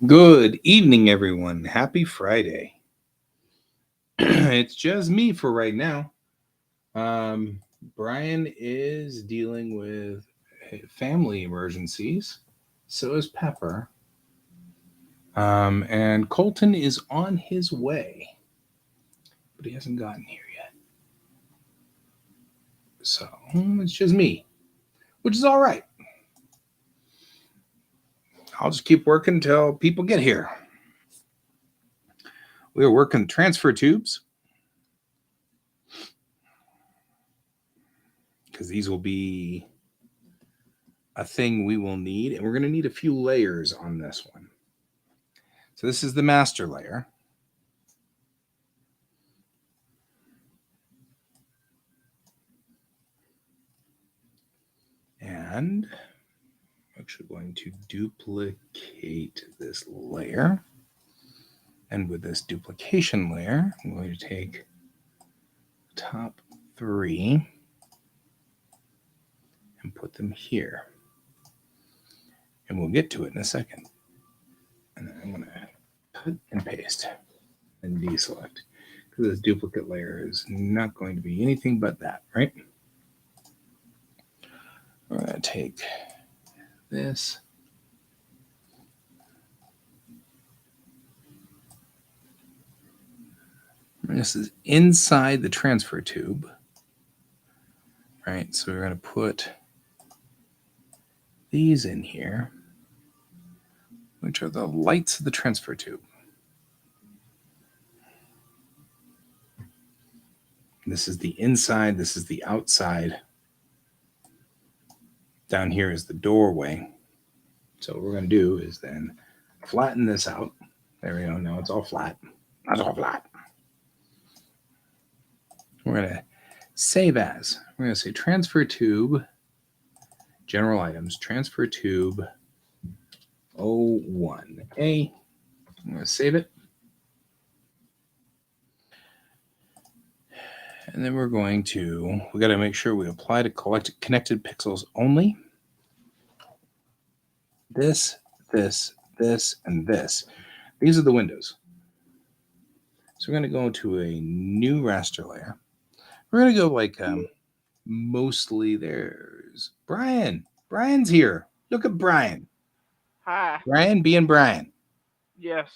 Good evening, everyone. Happy Friday. It's just me for right now. Um, Brian is dealing with family emergencies. So is Pepper. And Colton is on his way, but he hasn't gotten here yet. So it's just me, which is all right. I'll just keep working until people get here. We are working transfer tubes because these will be a thing we will need, and we're going to need a few layers on this one. So this is the master layer. And I'm actually going to duplicate this layer. And with this duplication layer, I'm going to take the top three and put them here. And we'll get to it in a second. And then I'm going to cut and paste and deselect. Because this duplicate layer is not going to be anything but that, right? We're going to take this. And this is inside the transfer tube, right? So we're going to put these in here, which are the lights of the transfer tube. This is the inside, this is the outside. Down here is the doorway. So what we're going to do is then flatten this out. There we go. Now it's all flat. That's all flat. We're going to save as. We're going to say transfer tube, general items, transfer tube 01A. I'm going to save it. And then we got to make sure we apply to connected pixels only. This, and this. These are the windows. So we're going to go to a new raster layer. We're going to go like mostly there's Brian. Brian's here. Look at Brian. Hi. Brian being Brian. Yes.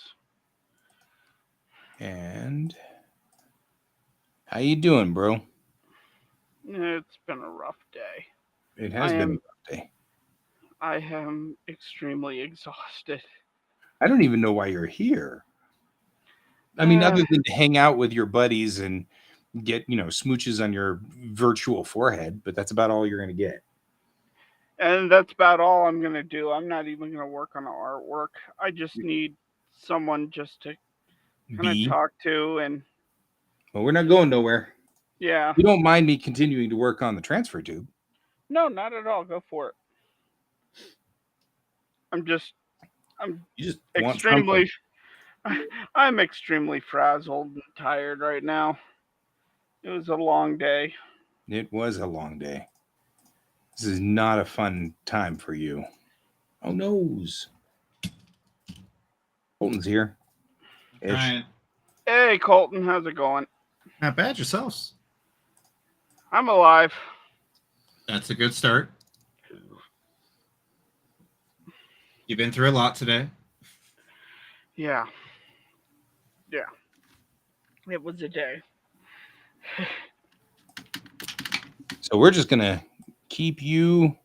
And how you doing, bro? It's been a rough day. It has been a rough day. I am extremely exhausted. I don't even know why you're here. I mean, other than to hang out with your buddies and get, smooches on your virtual forehead, but that's about all you're going to get. And that's about all I'm going to do. I'm not even going to work on the artwork. I just need someone just to kind of talk to. And well, we're not going nowhere. Yeah. You don't mind me continuing to work on the transfer tube? No, not at all. Go for it. I'm extremely frazzled and tired right now. It was a long day. It was a long day. This is not a fun time for you. Oh, noes. Colton's here. Brian. Hey, Colton. How's it going? Not bad. Yourselves? I'm alive. That's a good start. You've been through a lot today. Yeah. It was a day. So we're just going to keep you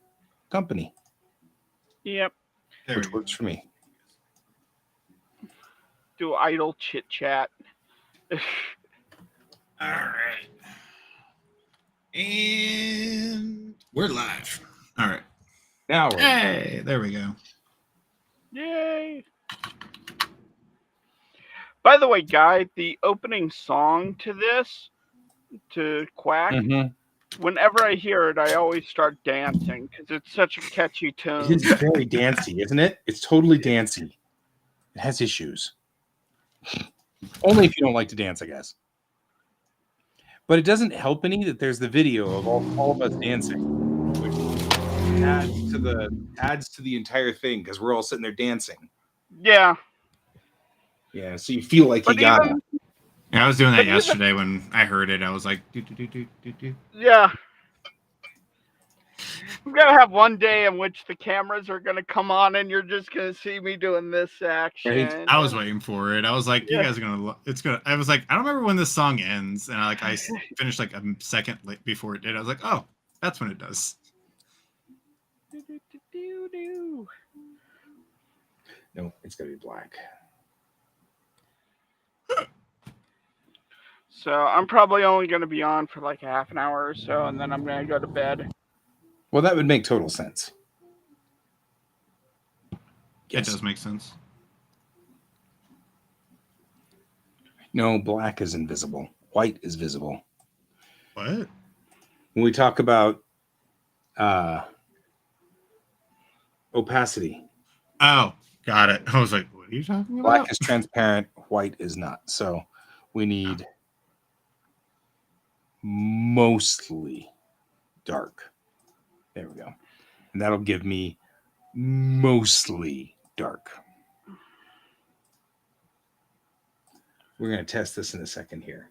company. Yep. Which works for me. Do idle chit chat. All right. And we're live. All right. Now hey, there we go. Yay. By the way, Guy, the opening song to this, to QuaCk, whenever I hear it, I always start dancing because it's such a catchy tune. It is very dancey, isn't it? It's totally dancey. It has issues. Only if you don't like to dance, I guess. But it doesn't help any that there's the video of all of us dancing, which adds to the entire thing because we're all sitting there dancing. Yeah. Yeah, so you feel like you But got even it. Yeah, I was doing that But even- yesterday when I heard it. I was like, do, do, do, do, do, do. yeah. I'm gonna have one day in which the cameras are gonna come on and you're just gonna see me doing this action. I was waiting for it. I was like, you Yeah. guys are gonna. It's gonna. I was like, I don't remember when this song ends, and I finished like a second before it did. I was like, oh, that's when it does. No, it's gonna be black. So I'm probably only gonna be on for like half an hour or so, and then I'm gonna go to bed. Well, that would make total sense. It does make sense. No, black is invisible. White is visible. What? When we talk about opacity, Oh, got it. I was like, what are you talking about? black is transparent, white is not. So we need mostly dark. There we go. And that'll give me mostly dark. We're going to test this in a second here.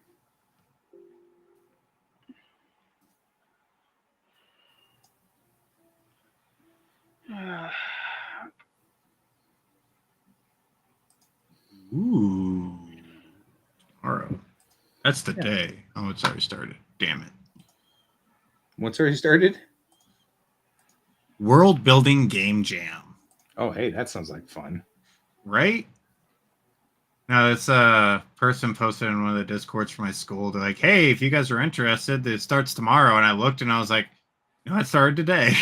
Ooh. Tomorrow. That's the Yeah. day. Oh, it's already started. Damn it. What's already started? World building game jam. Oh, hey, that sounds like fun. Right? Now, this person posted in one of the discords for my school. They're like, hey, if you guys are interested, it starts tomorrow. And I looked and I was like, no, it started today.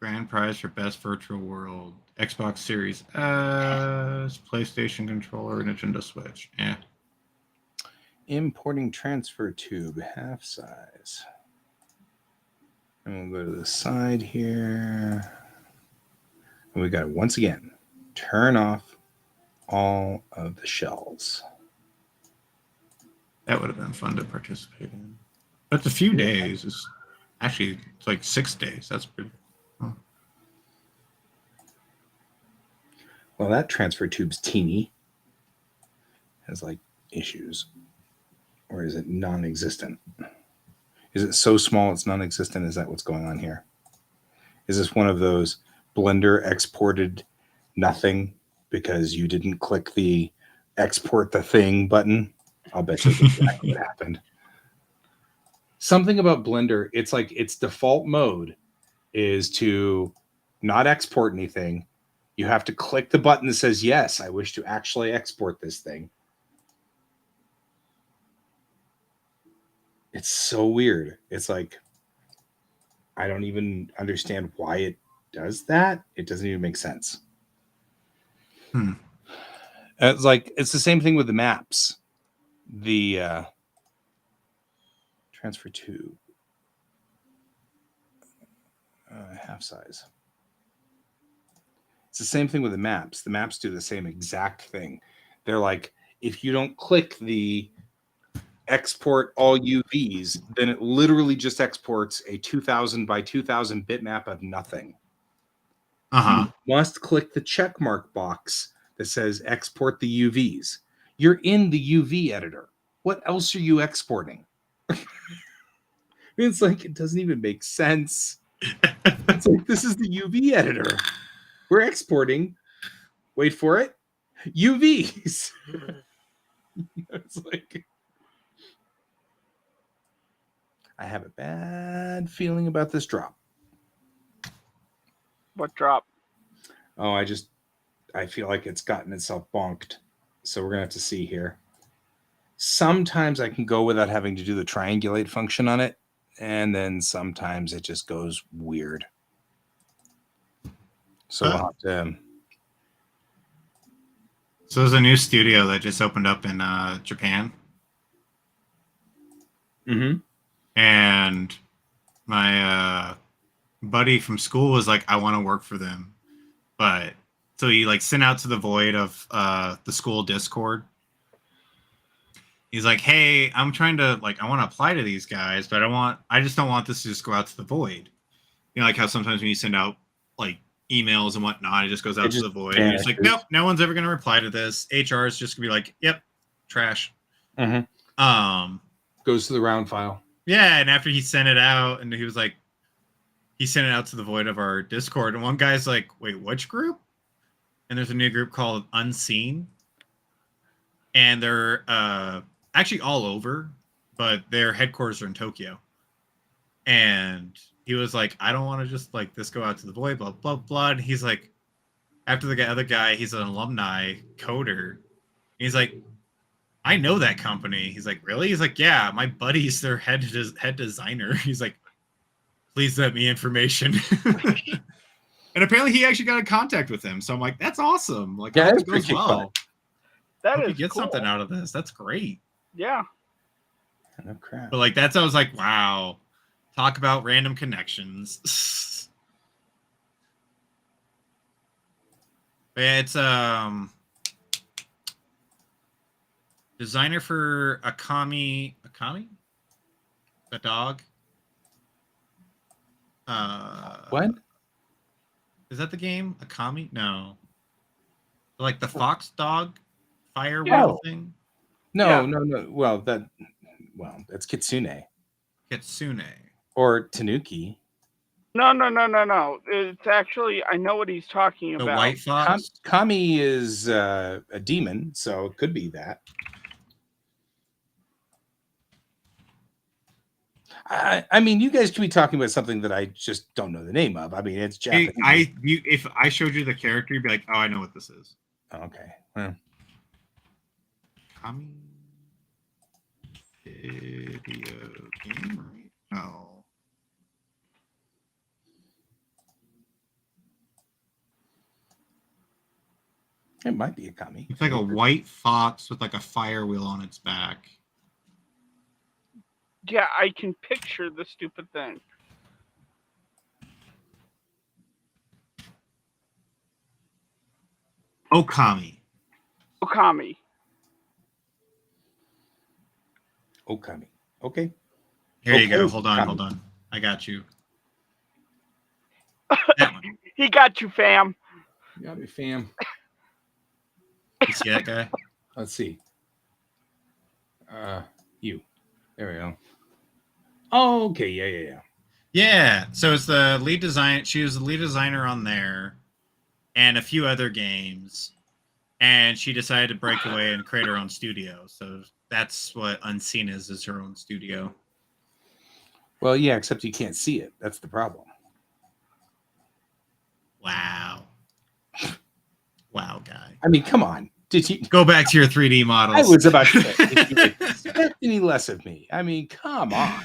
Grand prize for best virtual world. Xbox Series S, PlayStation controller, Nintendo Switch. Yeah. Importing transfer tube, half size. And we'll go to the side here. And we got to, once again, turn off all of the shells. That would have been fun to participate in. But it's a few days. It's actually, it's like 6 days. That's pretty. Oh. Well, that transfer tube's teeny. Has like issues. Or is it non-existent? Is it so small it's non-existent? Is that what's going on here? Is this one of those Blender exported nothing because you didn't click the export the thing button? I'll bet you that's exactly what happened. Something about Blender, it's like its default mode is to not export anything. You have to click the button that says, yes, I wish to actually export this thing. It's so weird. It's like, I don't even understand why it does that. It doesn't even make sense. It's like, it's the same thing with the maps. The transfer tube. Half size. It's the same thing with the maps. The maps do the same exact thing. They're like, if you don't click the export all UVs, then it literally just exports a 2000 by 2000 bitmap of nothing. You must click the check mark box that says export the UVs. You're in the UV editor. What else are you exporting? It's like, it doesn't even make sense. It's like, this is the UV editor. We're exporting, wait for it, UVs. It's like, I have a bad feeling about this drop. What drop? Oh, I feel like it's gotten itself bonked. So we're going to have to see here. Sometimes I can go without having to do the triangulate function on it. And then sometimes it just goes weird. So we'll have to... So there's a new studio that just opened up in Japan. Mm-hmm. And my buddy from school was like, I want to work for them. But so he like sent out to the void of the school Discord. He's like, hey, I'm trying to I want to apply to these guys, but I just don't want this to just go out to the void. You know, like how sometimes when you send out like emails and whatnot, it just goes out to the void. And it's like, nope, no one's ever going to reply to this. HR is just going to be like, yep, trash. Goes to the round file. Yeah, and after he sent it out, and he was like, he sent it out to the void of our Discord, and one guy's like, wait, which group? And there's a new group called Unseen. And they're actually all over, but their headquarters are in Tokyo. And he was like, I don't want to just this go out to the void, blah, blah, blah. And he's like, after the other guy, he's an alumni coder. He's like, I know that company. He's like, really? He's like, yeah, my buddy's their head designer. He's like, please let me information. And apparently he actually got in contact with him. So I'm like, that's awesome. Like, yeah, it goes well. That hope is you get cool. something out of this. That's great. Yeah. No crap. But I was like, wow. Talk about random connections. Yeah, it's designer for Akami, the dog. What is that? The game Akami? No, like the fox dog fire thing. No. Well, that's Kitsune or Tanuki. No. It's actually, I know what he's talking about. The white fox. Kami is a demon, so it could be that. I mean, you guys could be talking about something that I just don't know the name of. I mean, it's Japanese. If I showed you the character, you'd be like, oh, I know what this is. Okay. Well. Kami video game, right? No. It might be a Kami. It's like a white fox with a fire wheel on its back. Yeah, I can picture the stupid thing. Okami. Okay. Here you go. Hold on. I got you. That one. He got you, fam. You got me, fam. You see that guy? Let's see. You. There we go. Oh, okay. Yeah. Yeah. So it's the lead design. She was the lead designer on there, and a few other games. And she decided to break away and create her own studio. So that's what Unseen is her own studio. Well, yeah, except you can't see it. That's the problem. Wow, guy. I mean, come on. Did you go back to your 3D models? I was about to say, if you expect any less of me. I mean, come on.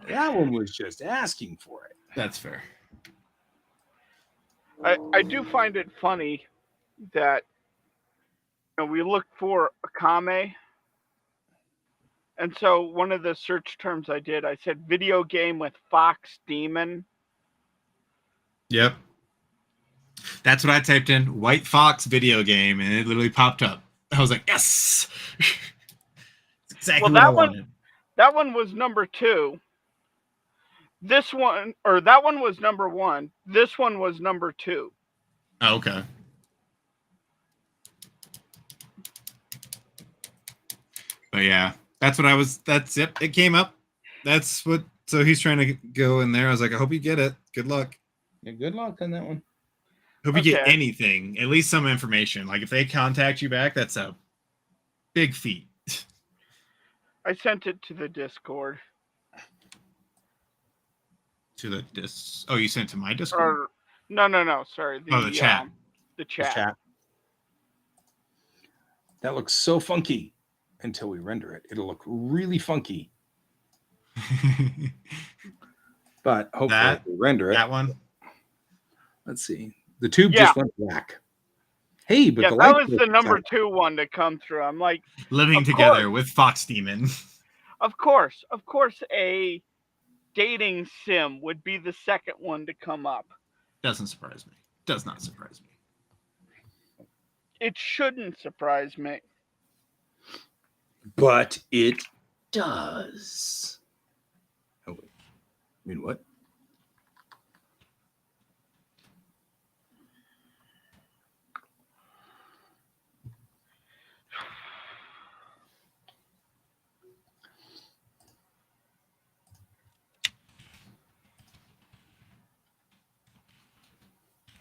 That one was just asking for it. That's fair. I do find it funny that we look for Akame, and so one of the search terms I did, I said video game with fox demon. Yep. That's what I typed in, white fox video game, and it literally popped up. I was like, yes! Exactly what I wanted. That one was number 2. That one was number 1. This one was number 2. Oh, okay. But yeah, that's it. It came up. So he's trying to go in there. I was like, I hope you get it. Good luck. Yeah, good luck on that one. Hope you get anything, at least some information. Like if they contact you back, that's a big feat. I sent it to the Discord. Oh, you sent it to my Discord? No. Sorry. The chat. The chat. That looks so funky until we render it. It'll look really funky. But hopefully we render it. That one. Let's see. The tube just went black. Hey, but that was the number 2 one to come through. I'm like, living together with Fox Demon. Of course, a dating sim would be the second one to come up. Doesn't surprise me. Does not surprise me. It shouldn't surprise me. But it does. Oh, wait. I mean, what?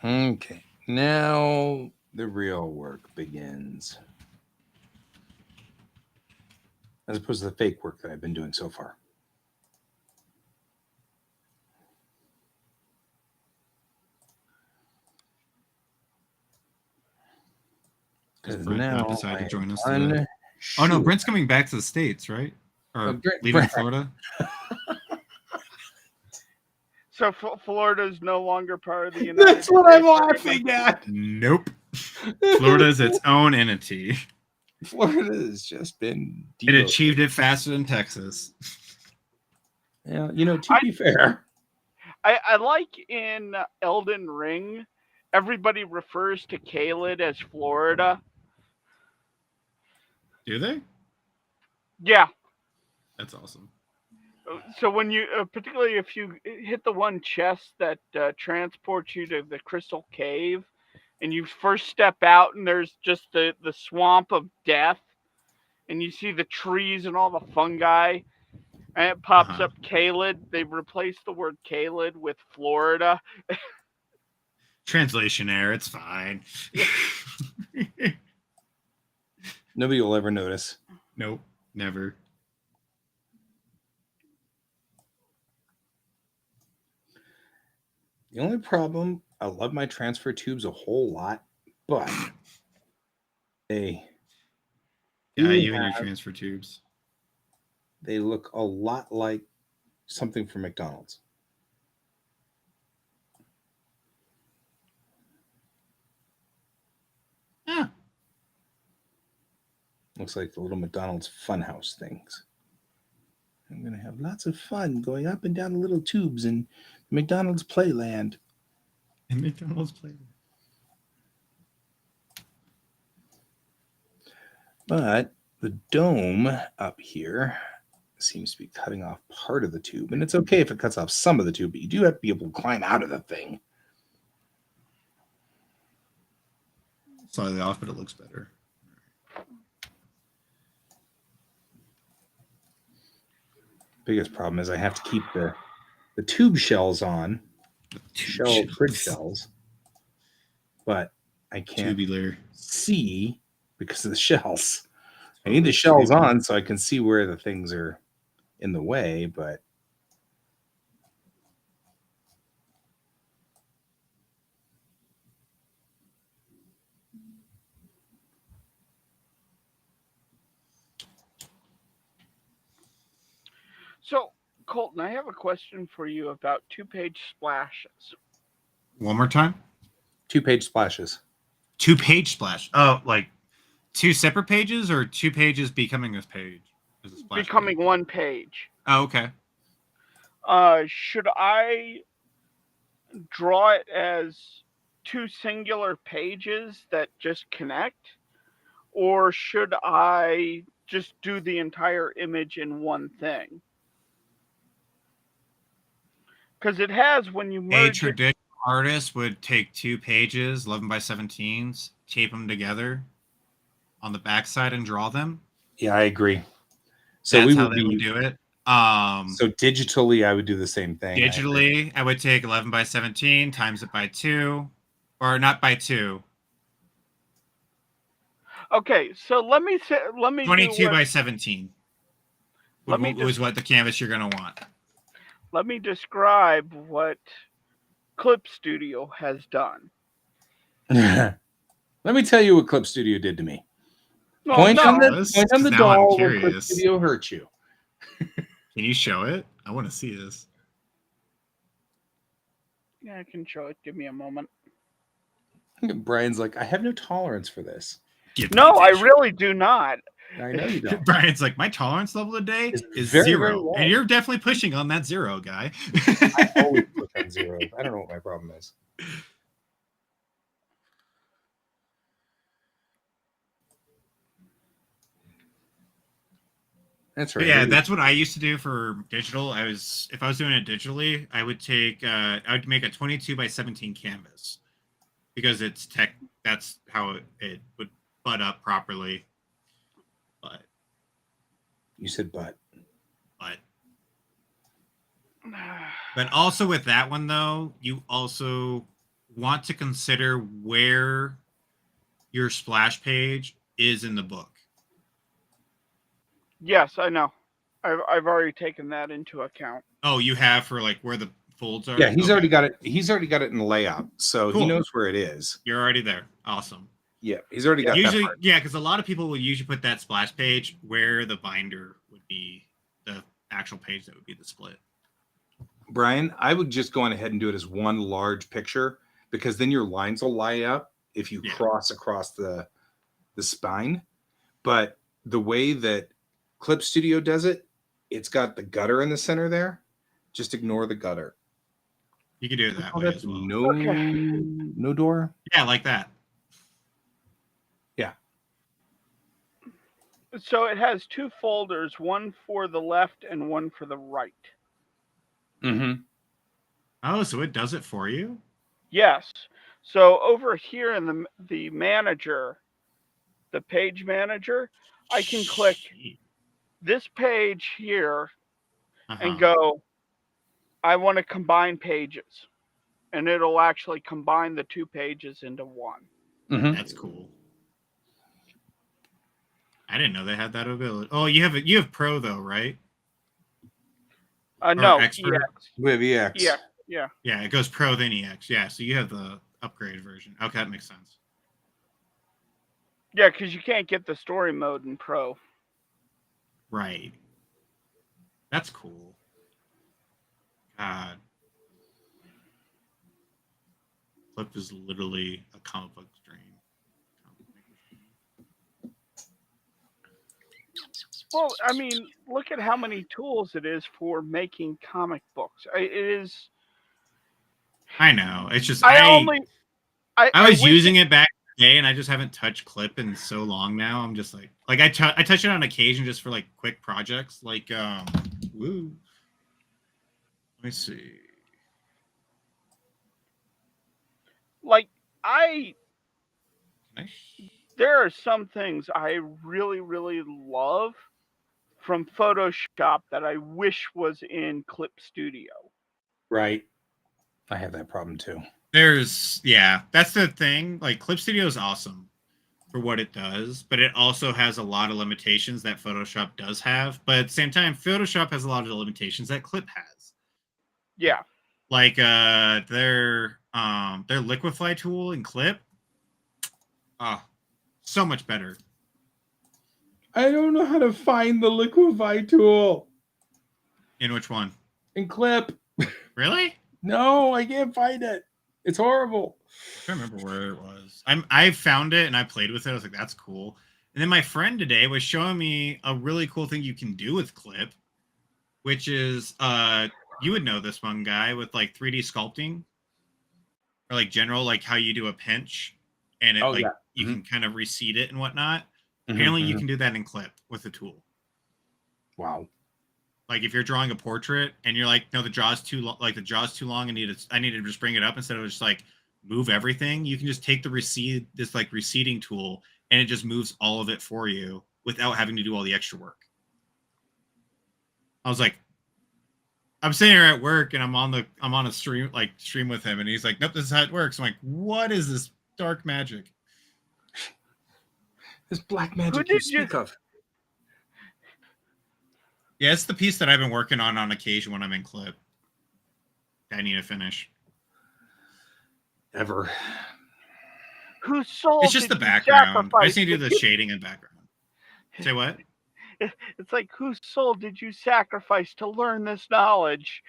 Okay, now the real work begins. As opposed to the fake work that I've been doing so far. Does Because Brent now not decide to I join us am today? Oh no, Brent's coming back to the States, right? Or leaving Brent. Florida? So Florida is no longer part of the United That's what I'm States laughing at. Nope. Florida is its own entity. Florida has just been It achieved it faster than Texas. Yeah, to be fair. I like in Elden Ring, everybody refers to Caelid as Florida. Do they? Yeah. That's awesome. So when you, particularly if you hit the one chest that transports you to the Crystal Cave, and you first step out and there's just the swamp of death, and you see the trees and all the fungi, and it pops up Caelid. They've replaced the word Caelid with Florida. Translation error, it's fine. Nobody will ever notice. Nope, never. The only problem, I love my transfer tubes a whole lot, but they you and your transfer tubes. They look a lot like something from McDonald's. Yeah. Looks like the little McDonald's funhouse things. I'm going to have lots of fun going up and down the little tubes in McDonald's Playland. In McDonald's Playland. But the dome up here seems to be cutting off part of the tube. And it's okay if it cuts off some of the tube, but you do have to be able to climb out of the thing. Slightly off, but it looks better. Biggest problem is I have to keep the tube shells on. Grid shells. But I can't Tubular. see because of the shells. I need the shells on so I can see where the things are in the way, but So, Colton, I have a question for you about two-page splashes. One more time? 2-page splashes. 2-page splash. Oh, like 2 separate pages or 2 pages becoming this page? Becoming page? 1 page. Oh, okay. Should I draw it as 2 singular pages that just connect? Or should I just do the entire image in one thing? Because it has, when you merge a traditional artist would take 2 pages, 11 by 17s, tape them together on the backside and draw them. Yeah, I agree. So that's how they would do it. So digitally, I would do the same thing. Digitally, I would take 11 by 17, times it by 2, or not by 2. Okay, so let me 22 by 17. Was what the canvas you're going to want. Let me describe what Clip Studio has done. Let me tell you what Clip Studio did to me. No, point on the doll where Clip Studio hurt you. Can you show it? I want to see this. Yeah, I can show it. Give me a moment. Brian's like, I have no tolerance for this. No, I really do not. I know you don't. Brian's like, my tolerance level today is very, 0. very and you're definitely pushing on that 0, guy. I always push on 0. I don't know what my problem is. That's But right. yeah, that's what I used to do for digital. If I was doing it digitally, I would make a 22 by 17 canvas because that's how it would butt up properly. But You said but. But also with that one though, you also want to consider where your splash page is in the book. Yes, I know. I've already taken that into account. Oh, you have for like where the folds are? Yeah, he's Okay. already got it. He's already got it in the layout, so he Cool. knows where it is. You're already there. Awesome. Yeah, he's already got that Usually, part. yeah, because a lot of people would usually put that splash page where the binder would be the actual page that would be the split. Brian, I would just go on ahead and do it as one large picture because then your lines will lie up if you cross across the spine. But the way that Clip Studio does it, it's got the gutter in the center there. Just ignore the gutter. You can do it that way as well. No door. Yeah, like that. Yeah. So it has two folders, one for the left and one for the right. Mm-hmm. Oh, so it does it for you? Yes. So over here in the manager, the page manager, I can click this page here and go, I want to combine pages. And it'll actually combine the two pages into one. Mm-hmm. That's cool. I didn't know they had that ability. Oh, you have Pro though, right? No, Expert? EX. We have EX. Yeah. Yeah, it goes Pro then EX. Yeah, so you have the upgrade version. Okay, that makes sense. Yeah, because you can't get the story mode in Pro. Right. That's cool. God. Clip is literally a comic book dream. Well, I mean, look at how many tools it is for making comic books. It is. I know. It's just I was using it back in the day, and I just haven't touched Clip in so long now. I'm just like I touch it on occasion just for like quick projects, like woo. Let me see. Like there are some things I really, really love from Photoshop that I wish was in Clip Studio. Right. I have that problem too. That's the thing. Like Clip Studio is awesome for what it does, but it also has a lot of limitations that Photoshop does have. But at the same time, Photoshop has a lot of the limitations that Clip has. Yeah. Like their liquify tool in Clip. Oh, so much better. I don't know how to find the liquify tool. In which one? In Clip. Really? No, I can't find it. It's horrible. I don't remember where it was. I found it and I played with it. I was like, that's cool. And then my friend today was showing me a really cool thing you can do with Clip, which is you would know this one guy with like 3D sculpting or like general, like how you do a pinch and it you can kind of reseed it and whatnot. Apparently you can do that in Clip with a tool. Wow. Like if you're drawing a portrait and you're like, no, the jaw's too long, like the jaw's too long, I need to just bring it up instead of just like move everything. You can just take the receding tool and it just moves all of it for you without having to do all the extra work. I was like, I'm sitting here at work and I'm on a stream with him and he's like, nope, this is how it works. I'm like, what is this dark magic? This black magic you speak of. Yeah, it's the piece that I've been working on occasion when I'm in Clip. I need to finish. Ever. Whose soul? It's just the background. I just need to do the shading and background. Say what? It's like, whose soul did you sacrifice to learn this knowledge?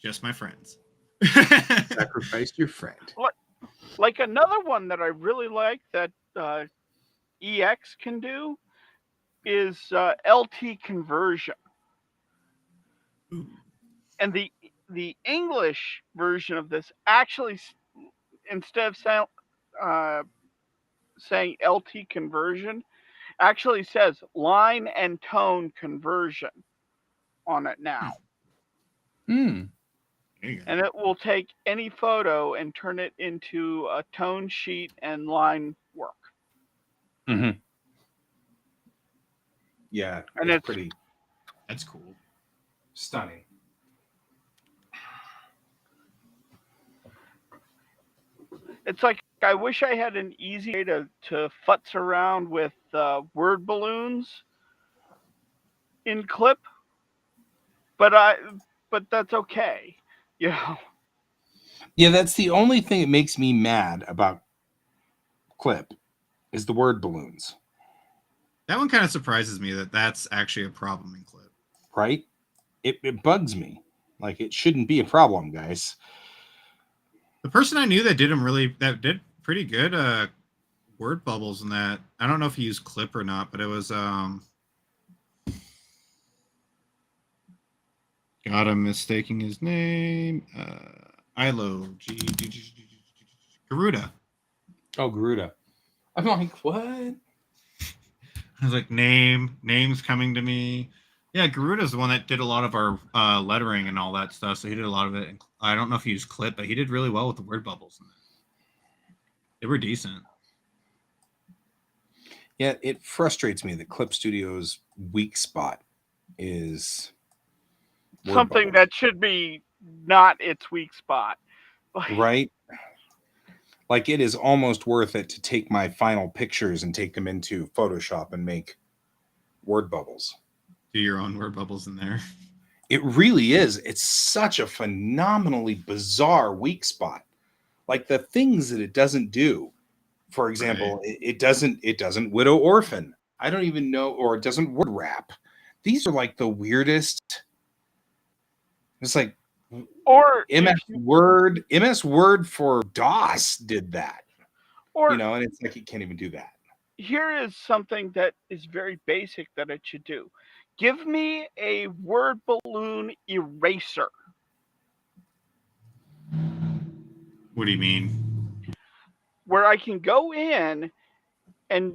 Just my friends. Sacrificed your friend. Like another one that I really like that EX can do is LT conversion. Ooh. And the English version of this actually, instead of saying LT conversion, Actually says line and tone conversion on it now. Hmm. There you go. And it will take any photo and turn it into a tone sheet and line work. Mm-hmm. Yeah, And it's it's pretty That's cool. stunning. it's like I wish I had an easy way to futz around with word balloons in Clip, but that's okay. You know, Yeah, that's the only thing that makes me mad about Clip is the word balloons, That one kind of surprises me that that's actually a problem in Clip. right? It bugs me. Like it shouldn't be a problem, guys. The person I knew that did pretty good word bubbles in that. I don't know if he used Clip or not, but it was God, I'm mistaking his name. Ilo Garuda. Oh, Garuda. I'm like, what? I was like, names coming to me. Yeah, Garuda's the one that did a lot of our lettering and all that stuff. So he did a lot of it. I don't know if he used Clip, but he did really well with the word bubbles. They were decent. Yeah, it frustrates me that Clip Studio's weak spot is word something bubbles, that should be not its weak spot. right? Like it is almost worth it to take my final pictures and take them into Photoshop and make word bubbles. Do your own word bubbles in there. It really is. It's such a phenomenally bizarre weak spot. Like the things that it doesn't do. For example, Right. it doesn't widow orphan. I don't even know, or it doesn't word wrap. These are like the weirdest. It's like Or if MS Word for DOS did that, or and it's like you can't even do that. here is something that is very basic that it should do. Give me a word balloon eraser. What do you mean? Where I can go in and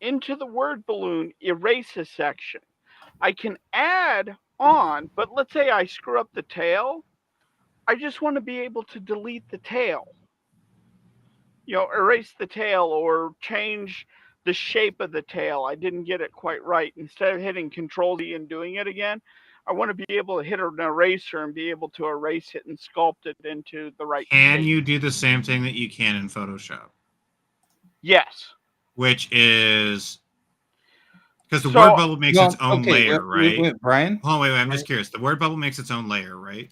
into the word balloon erase a section. I can add on, but let's say I screw up the tail. I just want to be able to delete the tail. Erase the tail or change the shape of the tail. I didn't get it quite right. Instead of hitting Control D and doing it again, I want to be able to hit an eraser and be able to erase it and sculpt it into the right Can shape. you do the same thing that you can in Photoshop? Yes. Which is because the word So bubble makes its own okay, layer, right? Brian. Oh, wait, I'm Brian? just curious. The word bubble makes its own layer, right?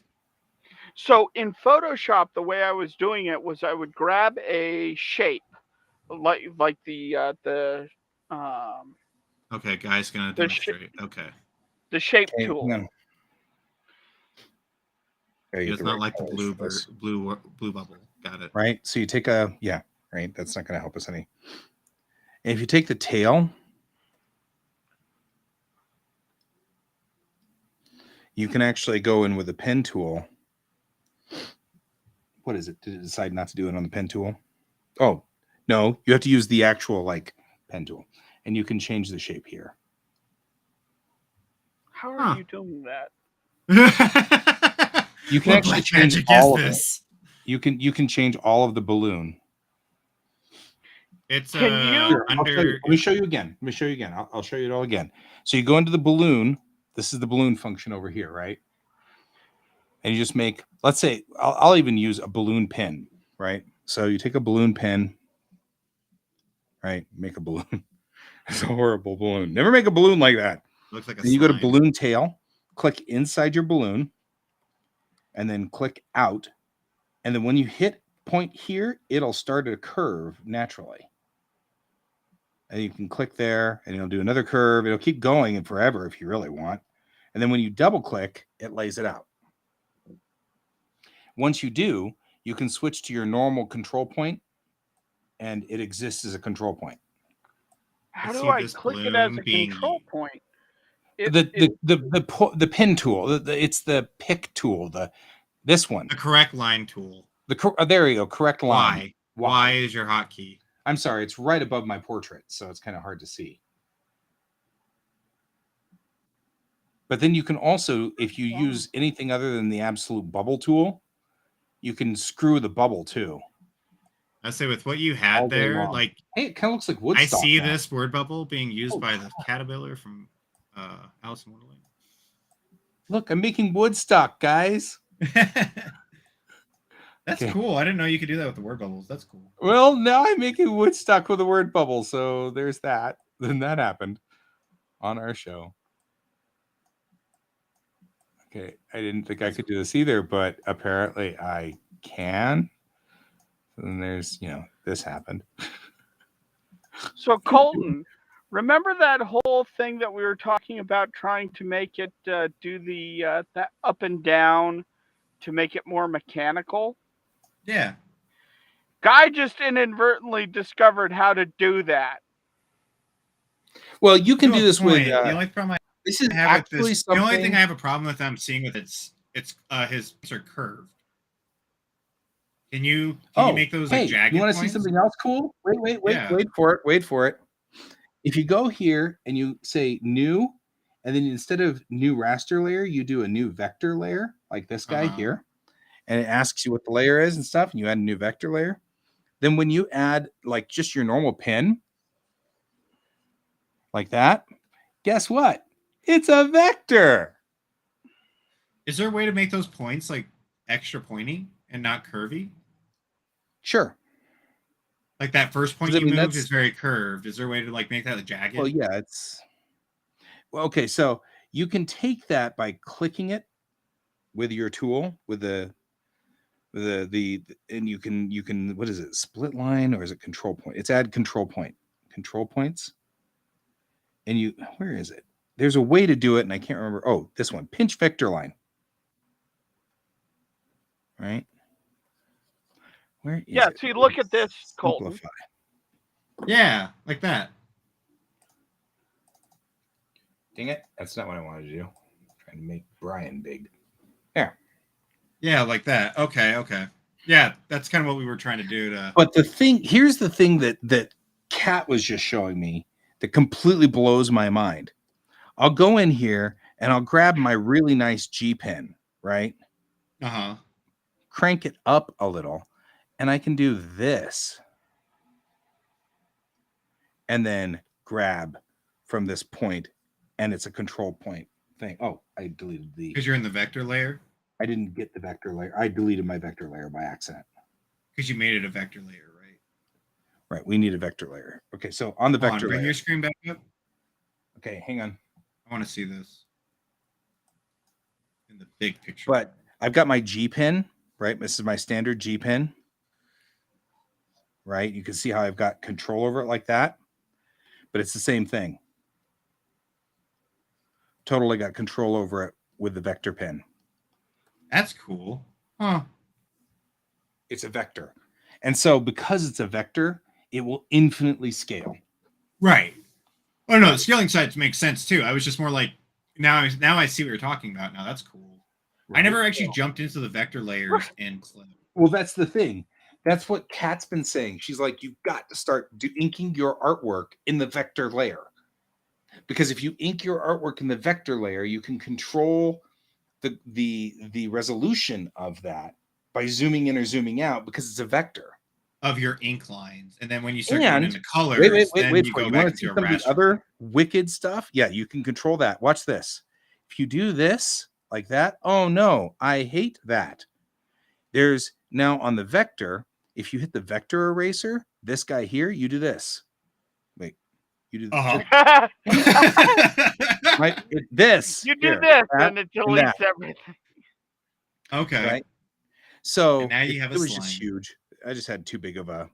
So in Photoshop, the way I was doing it was I would grab a shape, like Okay, guy's gonna the demonstrate. Okay. the shape Okay, tool. hang on. Gotta He get does the not right like the colors for this, blue bubble. Got it. right? So you take right. That's not going to help us any. And if you take the tail, you can actually go in with a pen tool. What is it? Did it decide not to do it on the pen tool? Oh, no, you have to use the actual pen tool, and you can change the shape here. How are Huh. you doing that? You can What actually black change magic all is of it. this? You can change all of the balloon. It's Can you? Here, under. let me show you again. I'll show you it all again. So you go into the balloon. This is the balloon function over here, right? And you just make, let's say, I'll even use a balloon pin, right? So you take a balloon pin, right? Make a balloon. It's a horrible balloon. Never make a balloon like that. Looks like a Then you go to slime. balloon tail, click inside your balloon, and then click out. And then when you hit point here, it'll start a curve naturally. And you can click there and it'll do another curve. It'll keep going and forever if you really want. And then when you double click, it lays it out. Once you do, you can switch to your normal control point and it exists as a control point. How do see I this click it as balloon a being control used. point? The pin tool, it's the pick tool, this one. The correct line tool. There you go, correct line. Y is your hotkey. I'm sorry, it's right above my portrait, so it's kind of hard to see. But then you can also, if you use anything other than the absolute bubble tool, you can screw the bubble too. I say with what you all had day there, long. like Hey, it kind of looks like I Woodstock. see now. this word bubble being used Oh, by the caterpillar from Alice in Wonderland. Look, I'm making Woodstock, guys. That's Okay. cool. I didn't know you could do that with the word bubbles. That's cool. Well, now I'm making Woodstock with a word bubble, so there's that. Then that happened on our show. Okay, I didn't think I could do this either, but apparently I can. And there's, this happened. So Colton, remember that whole thing that we were talking about, trying to make it do the that up and down to make it more mechanical? Yeah. Guy just inadvertently discovered how to do that. Well, you can To do a this with. point. The only problem This is I have with actually this, something. the only thing I have a problem with I'm seeing with it's his are curved. Can you make those like jagged you want to points? see something else cool? Wait Yeah. Wait for it. If you go here and you say new, and then instead of new raster layer, you do a new vector layer, like this guy here, and it asks you what the layer is and stuff, and you add a new vector layer. Then when you add like just your normal pin, like that, guess what? It's a vector. Is there a way to make those points like extra pointy and not curvy? Sure. Like that first point you moved is very curved. Is there a way to like make that a jagged? Well, yeah, okay. So you can take that by clicking it with your tool with the and you can what is it, split line, or is it control point? It's add control points, and where is it? There's a way to do it, and I can't remember. Oh, this one, pinch vector line. Right? Where is it? See, look at this, Colton. Simplify. Yeah, like that. Dang it. That's not what I wanted to do. I'm trying to make Brian big. There. Yeah, like that. Okay. Yeah, that's kind of what we were trying to do. But here's the thing that Kat was just showing me that completely blows my mind. I'll go in here and I'll grab my really nice G pen, right? Crank it up a little, and I can do this. And then grab from this point, and it's a control point thing. Oh, I deleted because you're in the vector layer. I didn't get the vector layer. I deleted my vector layer by accident. Because you made it a vector layer, right? Right. We need a vector layer. Okay, so on the vector layer. Bring your screen back up. Okay, hang on. I want to see this in the big picture. But I've got my G pen, right? This is my standard G pen. Right? You can see how I've got control over it like that. But it's the same thing. Totally got control over it with the vector pen. That's cool. Huh. It's a vector. And so because it's a vector, it will infinitely scale. Right. Oh no, the scaling side makes sense too. I was just more like, now I see what you're talking about. Now that's cool. Right. I never actually jumped into the vector layers in Clip. Well, that's the thing. That's what Kat's been saying. She's like, you've got to start inking your artwork in the vector layer. Because if you ink your artwork in the vector layer, you can control the resolution of that by zooming in or zooming out, because it's a vector of your ink lines. And then when you start getting into colors, wait you go back back into some of the other wicked stuff. Yeah, you can control that. Watch this. If you do this like that, oh no, I hate that. There's now on the vector, if you hit the vector eraser, this guy here, you do this. Wait, you do right? This. You do this, and it deletes everything. Okay. Right. So and now you have it was just huge. I just had too big of a.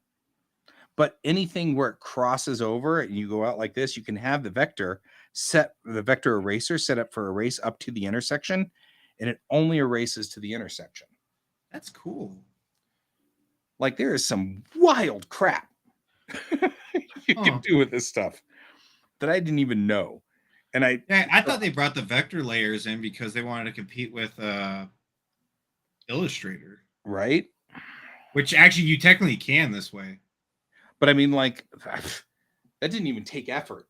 But anything where it crosses over and you go out like this, you can have the vector eraser set up for erase up to the intersection, and it only erases to the intersection. That's cool. Like there is some wild crap you can do with this stuff that I didn't even know. And I thought they brought the vector layers in because they wanted to compete with Illustrator. Right. Which actually you technically can this way. But I mean, like, that didn't even take effort.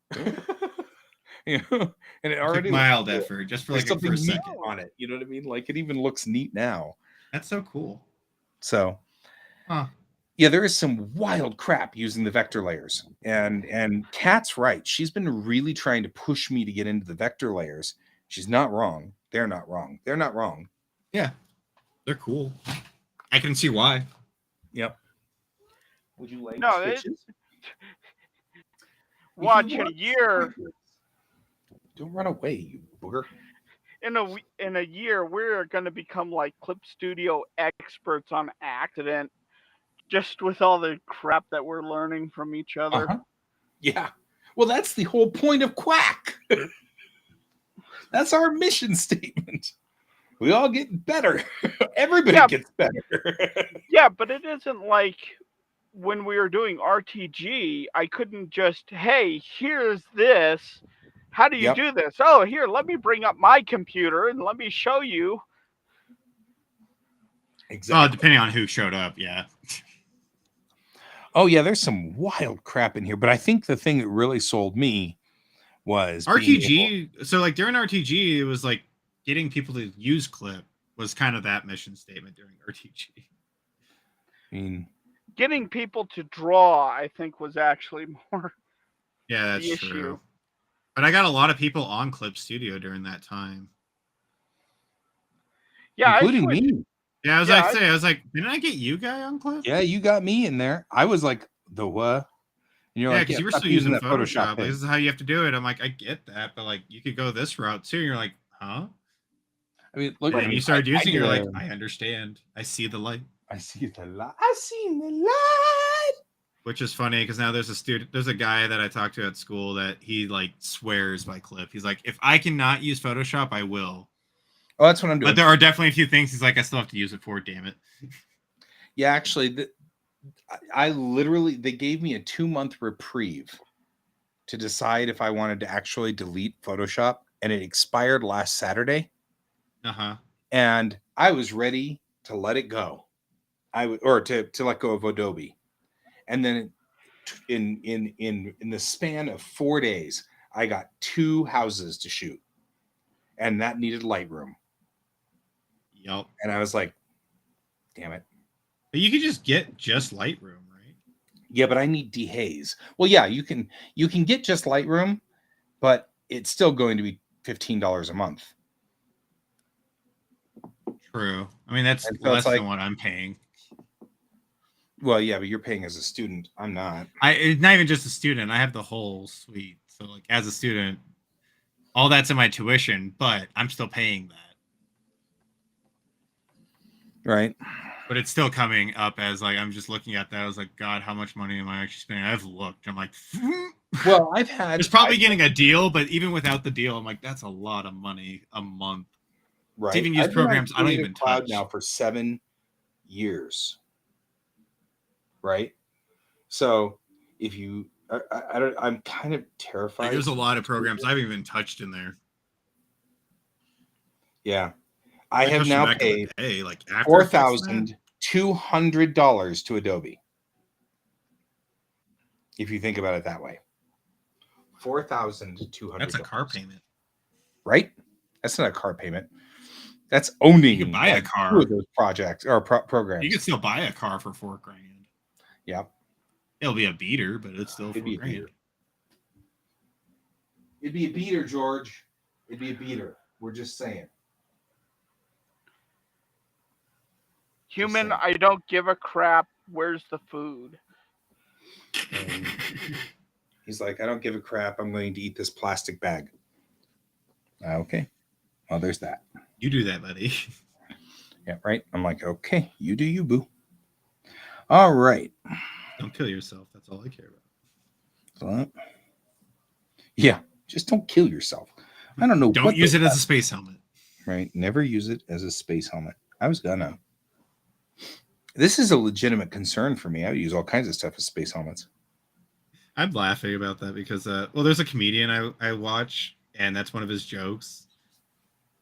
You know, and it It already took mild looks cool. effort just for There's for something a neat second. on it. You know what I mean? Like it even looks neat now. That's so cool. So Huh. yeah, there is some wild crap using the vector layers. And Kat's right. She's been really trying to push me to get into the vector layers. She's not wrong. They're not wrong. They're not wrong. Yeah. They're cool. I can see why. Yep. Would you like No, stitches? watch in a year. Don't run away, you booger. In a year, we're going to become like clip studio experts on accident, just with all the crap that we're learning from each other. Uh-huh. Yeah. Well, that's the whole point of QuaCk. That's our mission statement. We all get better. Everybody gets better. Yeah, but it isn't like when we were doing RTG, I couldn't just, hey, here's this. How do you do this? Oh, here, let me bring up my computer and let me show you. Exactly. Oh, depending on who showed up, yeah. Oh, yeah, there's some wild crap in here. But I think the thing that really sold me was RTG. So, like, during RTG, it was like getting people to use Clip was kind of that mission statement during RTG. I mean, getting people to draw, I think, was actually more yeah, that's the true. issue. But I got a lot of people on Clip Studio during that time. Yeah, including me. Yeah, I was like, didn't I get you guy on Clip? Yeah, you got me in there. I was like, the what? And you're Yeah, like, because you were stop still using that Photoshop. Like, thing. this is how you have to do it. I'm like, I get that, but like, you could go this route too. And you're like, huh? I mean, look. And you started using. You're like, I I understand. I see the light. I see the light. I see the light. Which is funny because now there's a guy that I talked to at school that he like swears by Clip. He's like, if I cannot use Photoshop, I will. Oh, that's what I'm doing. But there are definitely a few things he's like, I still have to use it for. Damn it. Yeah, actually, I literally they gave me a 2-month reprieve to decide if I wanted to actually delete Photoshop, and it expired last Saturday. And I was ready to let it go. To let go of Adobe, and then in the span of 4 days, I got 2 houses to shoot, and that needed Lightroom. Yep. And I was like, damn it. But you could just get Lightroom, right? Yeah, but I need dehaze. Well, yeah, you can get just Lightroom, but it's still going to be $15 a month. True. I mean, that's less than what I'm paying. Well, yeah, but you're paying as a student. I'm not. It's not even just a student. I have the whole suite. So, like, as a student, all that's in my tuition, but I'm still paying that. Right. But it's still coming up as, like, I'm just looking at that. I was like, God, how much money am I actually spending? I've looked. I'm like, well, I've had... It's probably getting a deal, but even without the deal, I'm like, that's a lot of money a month. Right. To even use programs I don't even touch. now for 7 years. Right. So if you, I'm kind of terrified. Like, there's a lot of programs I haven't even touched in there. Yeah. I have now paid like $4,200 to Adobe. If you think about it that way. $4,200. That's a car payment. Right? That's not a car payment. That's owning. You can buy a car. 2 of those projects or programs. You can still buy a car for $4,000. Yeah. It'll be a beater, but it's still $4,000. It'd be a beater, George. It'd be a beater. We're just saying. Human, I don't give a crap. Where's the food? He's like, I don't give a crap. I'm going to eat this plastic bag. Okay. Well, there's that. You do that, buddy. Yeah, right. I'm like, okay, you do you, boo. All right. Don't kill yourself. That's all I care about. Yeah, just don't kill yourself. I don't know. Don't use it as a space helmet. Right. Never use it as a space helmet. I was gonna. This is a legitimate concern for me. I would use all kinds of stuff as space helmets. I'm laughing about that because, there's a comedian I watch, and that's one of his jokes.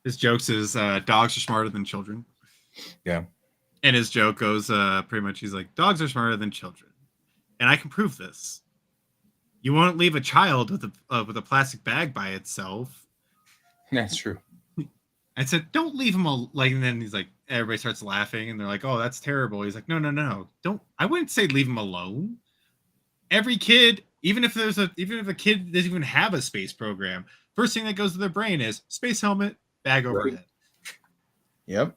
His jokes is dogs are smarter than children. Yeah. And his joke goes pretty much, he's like, dogs are smarter than children. And I can prove this. You won't leave a child with a plastic bag by itself. That's true. I said, don't leave him like, and then he's like, everybody starts laughing, and they're like, oh, that's terrible. He's like, no, don't. I wouldn't say leave him alone. Every kid, even if a kid doesn't even have a space program, first thing that goes to their brain is space helmet, bag overhead. Yep.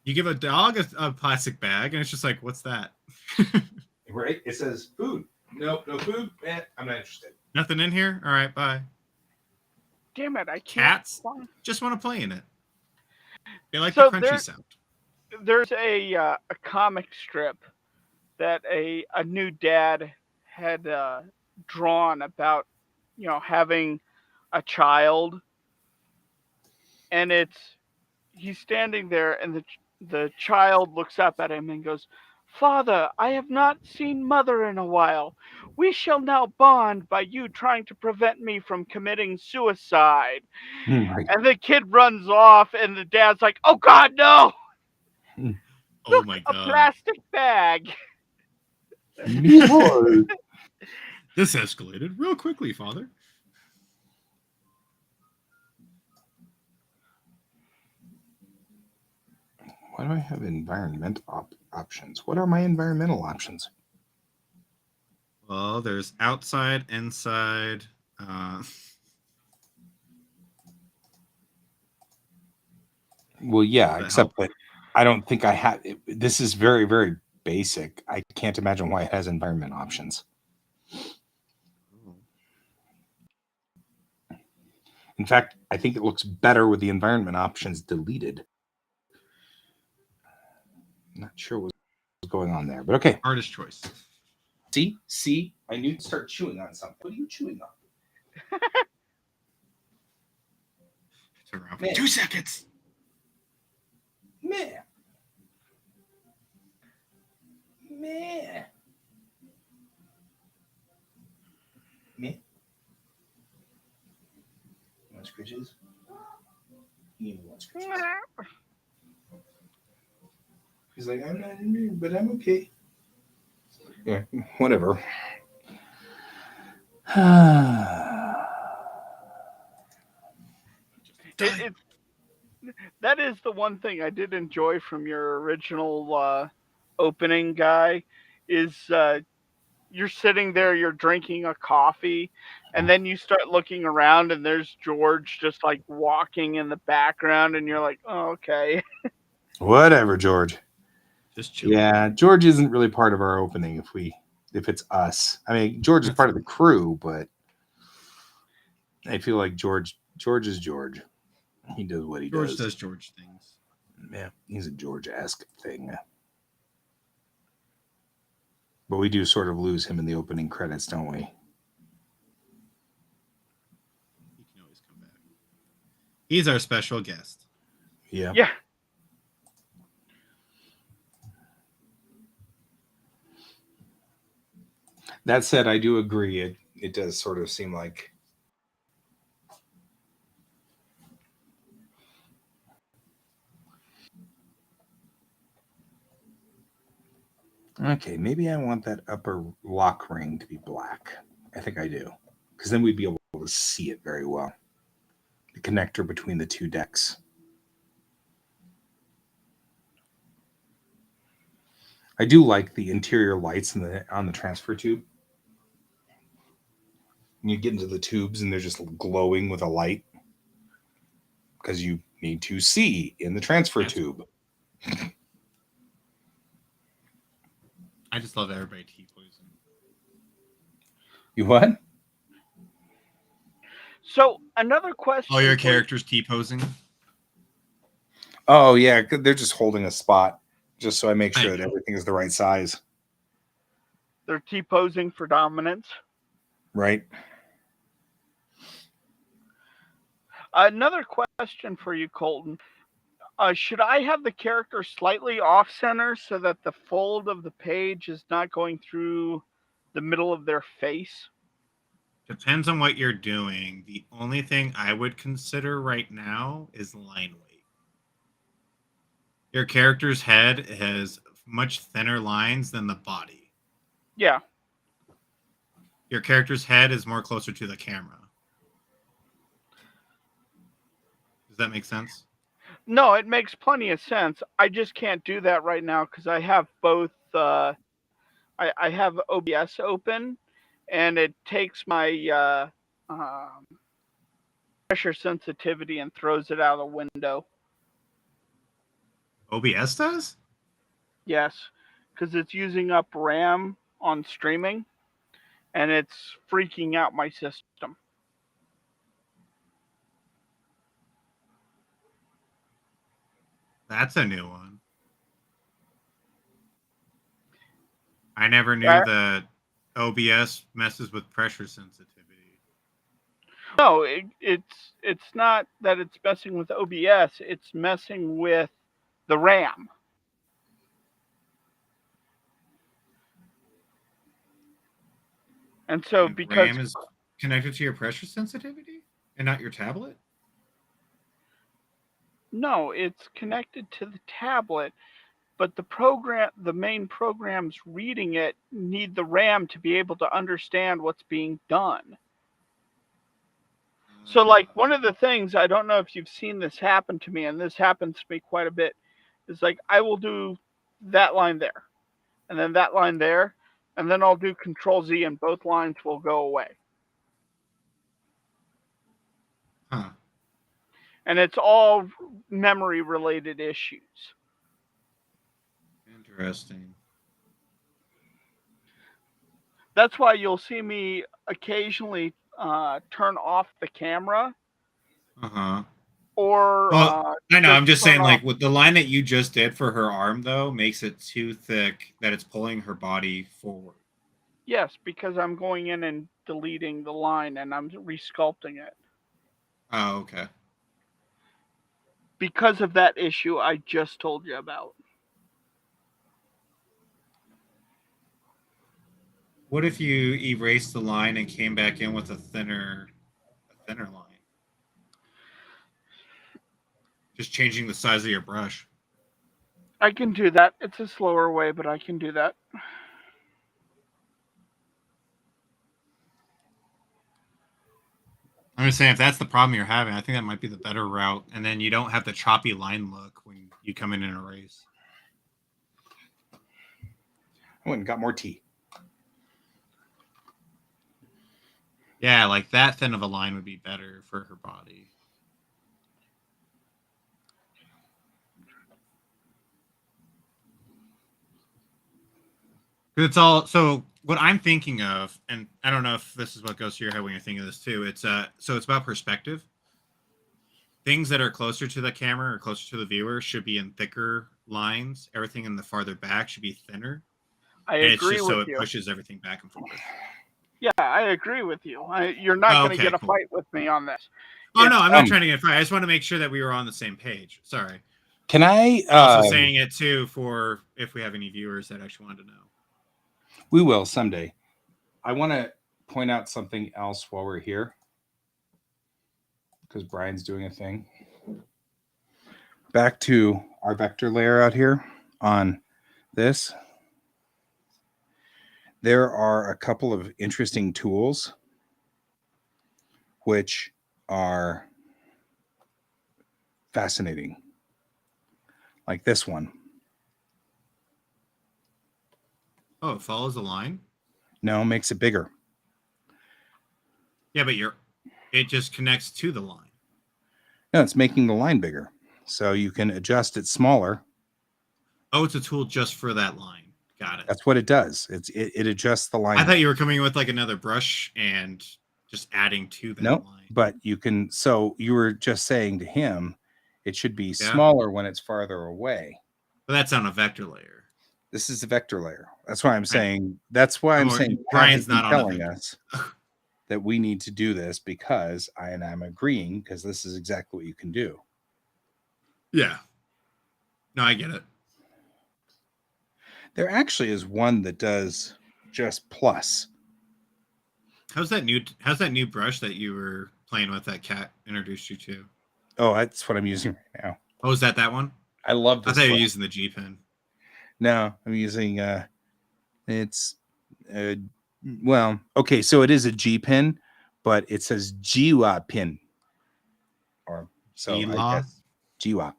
You give a dog a plastic bag, and it's just like, what's that? Right? It says food. Nope, no food. I'm not interested. Nothing in here? All right, bye. Damn it, I can't. Cats just want to play in it. They like the crunchy sound. There's a comic strip that a new dad had drawn about, having a child, and he's standing there, and the child looks up at him and goes, "Father, I have not seen mother in a while. We shall now bond by you trying to prevent me from committing suicide." Right. And the kid runs off, and the dad's like, "Oh God, no! Oh my A God. plastic bag." This escalated real quickly, Father. Why do I have environmental options? What are my environmental options? Well, there's outside, inside. Well, yeah, except that I don't think I have. This is very, very basic. I can't imagine why it has environment options. In fact, I think it looks better with the environment options deleted. I'm not sure what's going on there, but okay. Artist choice. See, I knew to start chewing on something. What are you chewing on? Turn around for 2 seconds. Meh. You want scritches? You want scritches? He's like, I'm not in there, but I'm okay. Yeah, whatever. That is the one thing I did enjoy from your original opening, guy, is you're sitting there, you're drinking a coffee, and then you start looking around, and there's George just like walking in the background, and you're like, oh, okay. Whatever, George. Just chill. Yeah, George isn't really part of our opening if it's us. I mean, George is part of the crew, but I feel like George is George. He does what he does. George does George things. Yeah, he's a George-esque thing. But we do sort of lose him in the opening credits, don't we? He can always come back. He's our special guest. Yeah. Yeah. That said, I do agree. It does sort of seem like okay, maybe I want that upper lock ring to be black. I think I do. Because then we'd be able to see it very well. The connector between the two decks. I do like the interior lights on the transfer tube. And you get into the tubes and they're just glowing with a light. Because you need to see in the transfer tube. I just love everybody T-posing. You what? So another question. All your characters T-posing? Oh, yeah. They're just holding a spot. Just so I make sure that everything is the right size. They're T-posing for dominance. Right. Another question for you, Colton. Should I have the character slightly off-center so that the fold of the page is not going through the middle of their face? Depends on what you're doing. The only thing I would consider right now is line weight. Your character's head has much thinner lines than the body. Yeah. your character's head is more closer to the camera. Does that make sense? No, it makes plenty of sense. I just can't do that right now because I have both. I have OBS open, and it takes my pressure sensitivity and throws it out a window. OBS does? Yes, because it's using up RAM on streaming, and it's freaking out my system. That's a new one. I never knew I- that OBS messes with pressure sensitivity. No, it's not that it's messing with OBS. It's messing with the RAM. And so And because RAM is connected to your pressure sensitivity and not your tablet? no, it's connected to the tablet, but the main programs reading it need the RAM to be able to understand what's being done. So like one of the things, I don't know if you've seen this happen to me, and this happens to me quite a bit, is like I will do that line there, and then that line there, and then I'll do Control Z and both lines will go away. Huh. And it's all memory related issues. Interesting. That's why you'll see me occasionally turn off the camera Uh-huh. or Well, I know. I'm just turn saying, off. like, with the line that you just did for her arm, though, makes it too thick that it's pulling her body forward. Yes, because I'm going in and deleting the line and I'm resculpting it. Oh, okay. Because of that issue I just told you about. What if you erased the line and came back in with a thinner line? Just changing the size of your brush. I can do that. It's a slower way, but I can do that. I'm just saying, if that's the problem you're having, I think that might be the better route, and then you don't have the choppy line look when you come in and erase. I went and got more tea. Yeah, like that thin of a line would be better for her body. It's all so what I'm thinking of, and I don't know if this is what goes to your head when you're thinking of this too. It's so it's about perspective. Things that are closer to the camera or closer to the viewer should be in thicker lines. Everything in the farther back should be thinner. I And it's agree just with so it you. pushes everything back and forth. Yeah, I agree with you. You're not going to Okay, get a cool. fight with me on this. Oh no, I'm not trying to get a fight. I just want to make sure that we were on the same page. Sorry. Can I Also saying it too for if we have any viewers that actually wanted to know. We will someday. I want to point out something else while we're here, because Brian's doing a thing. Back to our vector layer out here on this. There are a couple of interesting tools which are fascinating. Like this one. Oh, it follows the line? No, makes it bigger. Yeah, but it just connects to the line. No, it's making the line bigger. So you can adjust it smaller. Oh, it's a tool just for that line. Got it. That's what it does. It adjusts the line. I thought you were coming with like another brush and just adding to that line. But you can, so you were just saying to him, it should be smaller when it's farther away. But that's on a vector layer. This is the vector layer. That's why I'm saying, that's why I'm saying Brian's not telling us that we need to do this, because I'm agreeing, because this is exactly what you can do. Yeah. No, I get it. There actually is one that does just plus. How's that new brush that you were playing with that Cat introduced you to? Oh, that's what I'm using right now. Oh, is that one? I love this. I thought you were using the G pen. No, I'm using it's Well, okay, so it is a G pin, but it says GWA pin. Or so I G-Law? guess GWA.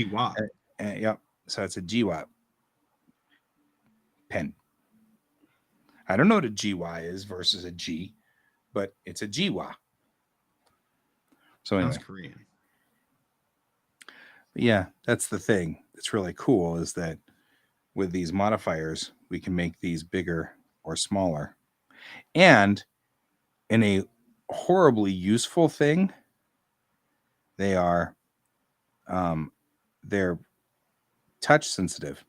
QuACk. Yep. So it's a GWA pin. I don't know what a GY is versus a G, but it's a GWA. So anyway, Sounds Korean. yeah, that's the thing. It's really cool is that with these modifiers, we can make these bigger or smaller. And in a horribly useful thing, they're touch sensitive.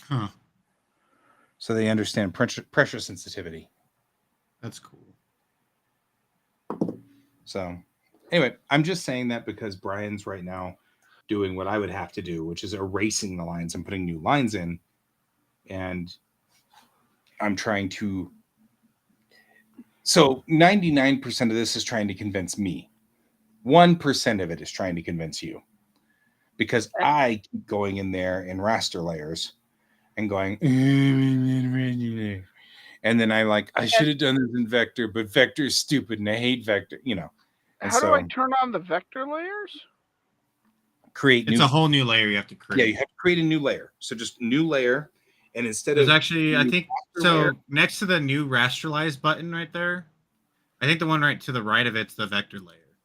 Huh. So they understand pressure sensitivity. That's cool. So anyway, I'm just saying that because Brian's right now doing what I would have to do, which is erasing the lines and putting new lines in. And I'm trying to. So 99% of this is trying to convince me. 1% of it is trying to convince you. Because I keep going in there in raster layers and going, and then I should have done this in vector, but vector is stupid and I hate vector, And How so do I turn on the vector layers? create It's new. a whole new layer you have to create. Yeah, you have to create a new layer. So just new layer, and instead There's of actually, I think, so layer, next to the new rasterize button right there, I think the one right to the right of it's the vector layer.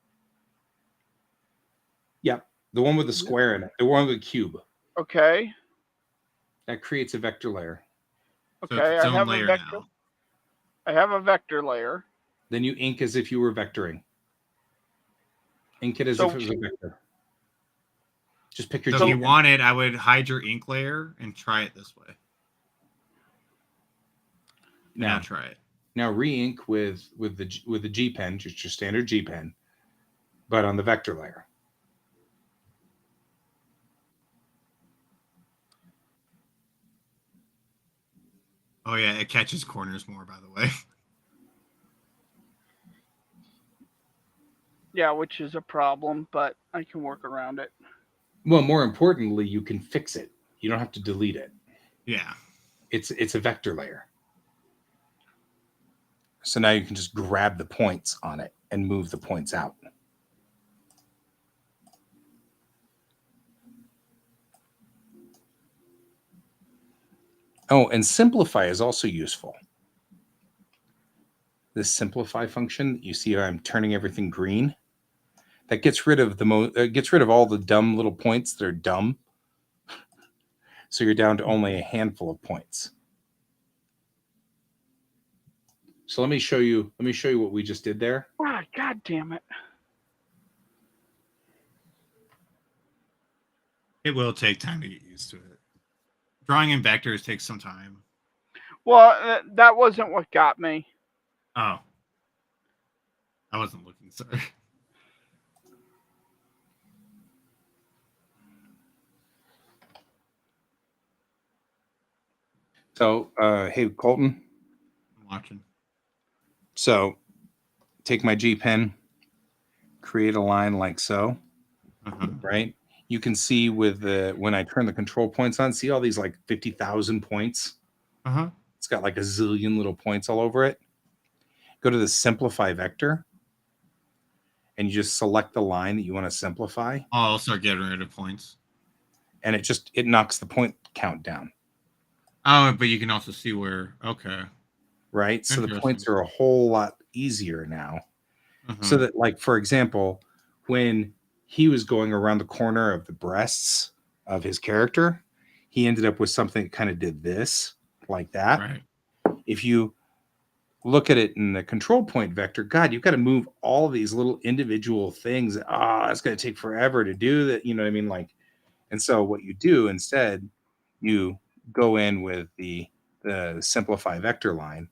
yeah, the one with the square in it, the one with the cube, Okay. that creates a vector layer. So Okay. it's its I own have a layer vector. now. I have a vector layer. Then you ink as if you were vectoring. Ink it as if it was a vector. Just pick your. So if you want it, I would hide your ink layer and try it this way. Now try it. Now re-ink with the G pen, just your standard G pen, but on the vector layer. Oh yeah, it catches corners more, by the way. Yeah, which is a problem, but I can work around it. Well, more importantly, you can fix it. You don't have to delete it. Yeah. It's a vector layer. So now you can just grab the points on it and move the points out. Oh, and simplify is also useful. This simplify function, you see I'm turning everything green. That gets rid of gets rid of all the dumb little points that are dumb. So you're down to only a handful of points. So let me show you what we just did there. Ah, God damn it. It will take time to get used to it. Drawing in vectors takes some time. Well, that wasn't what got me. Oh. I wasn't looking, sorry. So, hey, Colton. I'm watching. So, take my G pen, create a line like so, right? You can see with when I turn the control points on, see all these like 50,000 points? It's got like a zillion little points all over it. Go to the simplify vector, and you just select the line that you want to simplify. I'll start getting rid of points. And it knocks the point count down. Oh, but you can also see where, okay. Right? So the points are a whole lot easier now. So that, like, for example, when he was going around the corner of the breasts of his character, he ended up with something that kind of did this, like that. Right. If you look at it in the control point vector, God, you've got to move all these little individual things. It's going to take forever to do that. You know what I mean? Like, and so what you do instead, you go in with the simplify vector line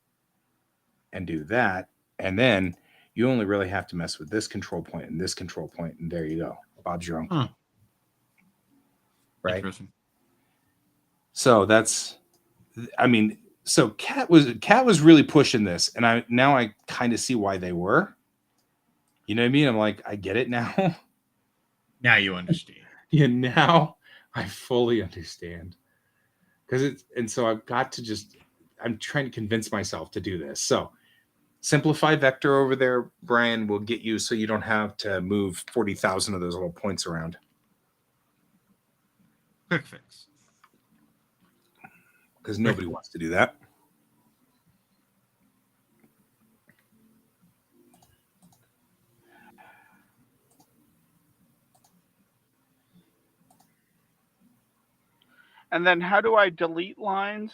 and do that. And then you only really have to mess with this control point and this control point, and there you go. Bob's your uncle. Right? Interesting. So so Cat was really pushing this, and I kind of see why they were. You know what I mean? I'm like, I get it now. Now you understand. Yeah, now I fully understand. So I've got to I'm trying to convince myself to do this. So simplify vector over there, Brian, will get you so you don't have to move 40,000 of those little points around. Quick fix. Because nobody wants to do that. And then how do I delete lines?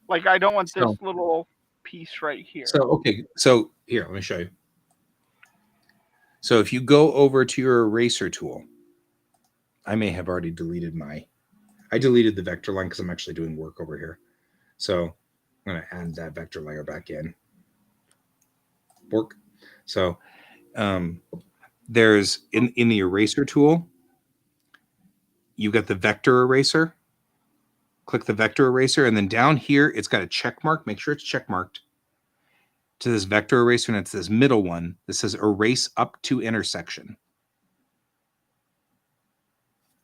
Like I don't want this So- little piece right here. Okay. So here, let me show you. So if you go over to your eraser tool, I may have already deleted I deleted the vector line because I'm actually doing work over here. So I'm going to add that vector layer back in. Work. So there's in the eraser tool, you got the vector eraser. Click the vector eraser, and then down here, it's got a check mark. Make sure it's check marked to this vector eraser, and it's this middle one that says erase up to intersection.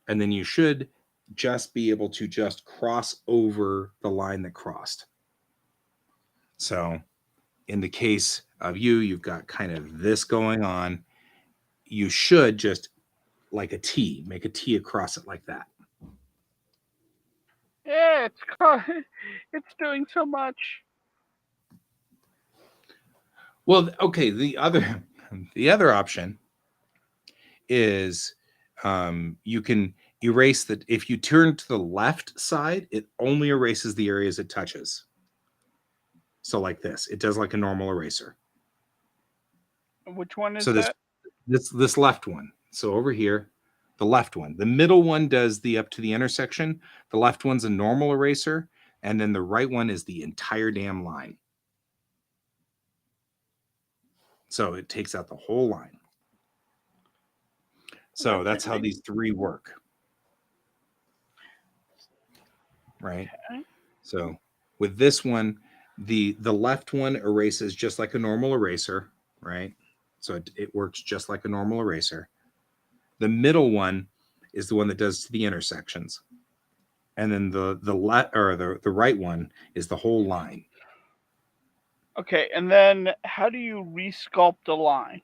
And then you should just be able to just cross over the line that crossed. So in the case of you've got kind of this going on. You should just, like a T, make a T across it like that. Yeah, it's doing so much. Well, okay, the other option is you can erase that. If you turn to the left side, it only erases the areas it touches. So like this, it does like a normal eraser. Which one is So that? this left one. So over here, the left one. The middle one does the up to the intersection. The left one's a normal eraser, and then the right one is the entire damn line. So it takes out the whole line. So that's how these three work. Right? Okay. So with this one, the left one erases just like a normal eraser, right? So it works just like a normal eraser. The middle one is the one that does the intersections. And then the right one is the whole line. Okay, and then how do you resculpt a line?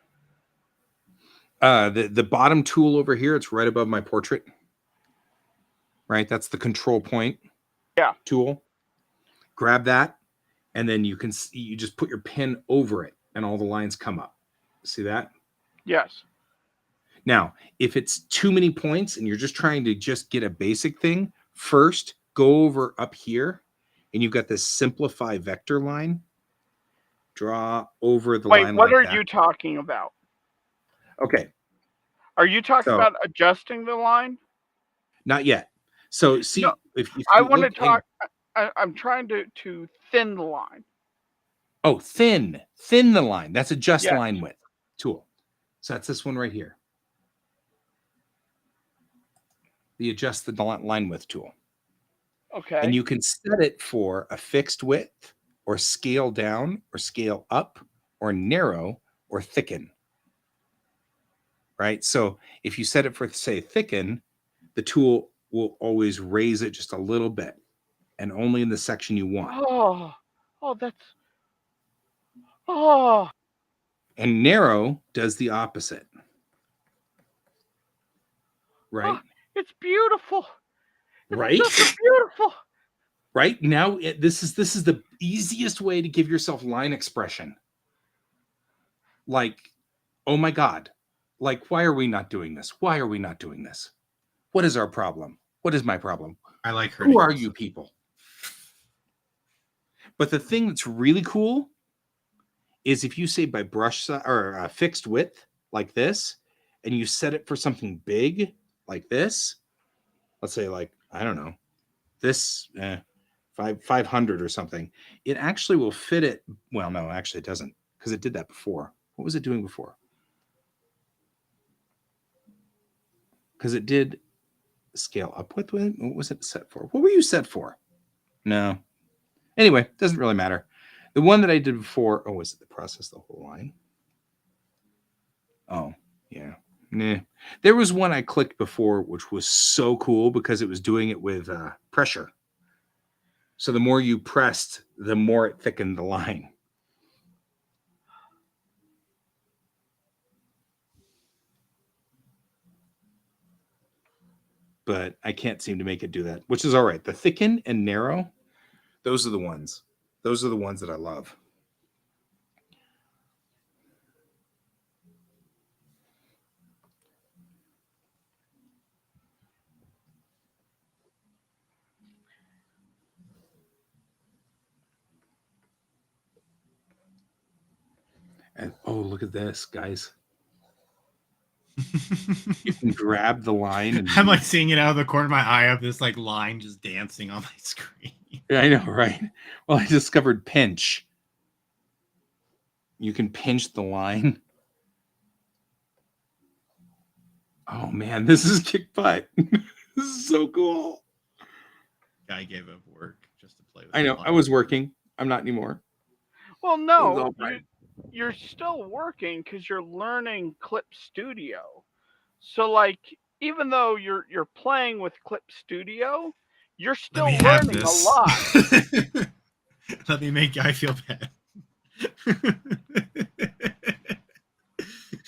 The bottom tool over here, it's right above my portrait. Right? That's the control point tool. Grab that, and then you just put your pen over it, and all the lines come up. See that? Yes. Now, if it's too many points and you're just trying to just get a basic thing, first go over up here, and you've got this simplify vector line. Draw over the line. Wait, what like are that. you talking about? Okay. Are you talking about adjusting the line? Not yet. So see, No, if you I want to talk. I'm trying to thin the line. Oh, thin the line. That's adjust Yes. line width tool. So that's this one right here. The adjust the line width tool. Okay. And you can set it for a fixed width, or scale down, or scale up, or narrow, or thicken. Right? So if you set it for, say, thicken, the tool will always raise it just a little bit, and only in the section you want. And narrow does the opposite. Right? Oh, it's beautiful. Right? It's so beautiful. Right? Now this is the easiest way to give yourself line expression. Like, oh my God. Like, why are we not doing this? Why are we not doing this? What is our problem? What is my problem? I like her. Who are you people? But the thing that's really cool is if you say by brush size or fixed width like this, and you set it for something big like this, let's say like, I don't know, this 500 or something, it actually will fit it. Well, no, actually it doesn't, because it did that before. What was it doing before? Because it did scale up with it. What was it set for? What were you set for? No. Anyway, doesn't really matter. The one that I did before, was it the process the whole line? Oh, yeah. Nah. There was one I clicked before, which was so cool because it was doing it with pressure. So the more you pressed, the more it thickened the line. But I can't seem to make it do that, which is all right. The thicken and narrow, those are the ones. Those are the ones that I love. And oh, look at this, guys. You can grab the line. And I'm like seeing it out of the corner of my eye of this like line just dancing on my screen. I know, right? Well, I discovered pinch. You can pinch the line. Oh man, this is kick butt. This is so cool. Guy gave up work just to play with I know. I was working. I'm not anymore. Well, It's no, all right. you're still working because you're learning Clip Studio. So, like, even though you're playing with Clip Studio, you're Let still me have learning a this. lot. Let me make Guy feel bad.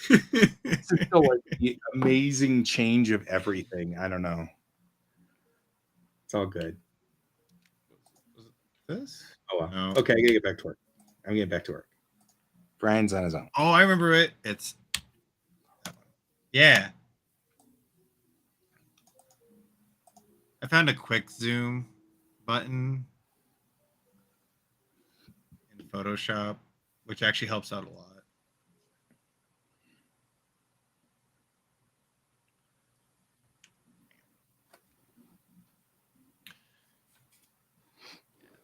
It's still like the amazing change of everything. I don't know. It's all good. Was it this? Oh well. No. Okay, I gotta get back to work. I'm getting back to work. Brian's on his own. Oh, I remember it. It's that one. Yeah. I found a quick zoom button in Photoshop, which actually helps out a lot.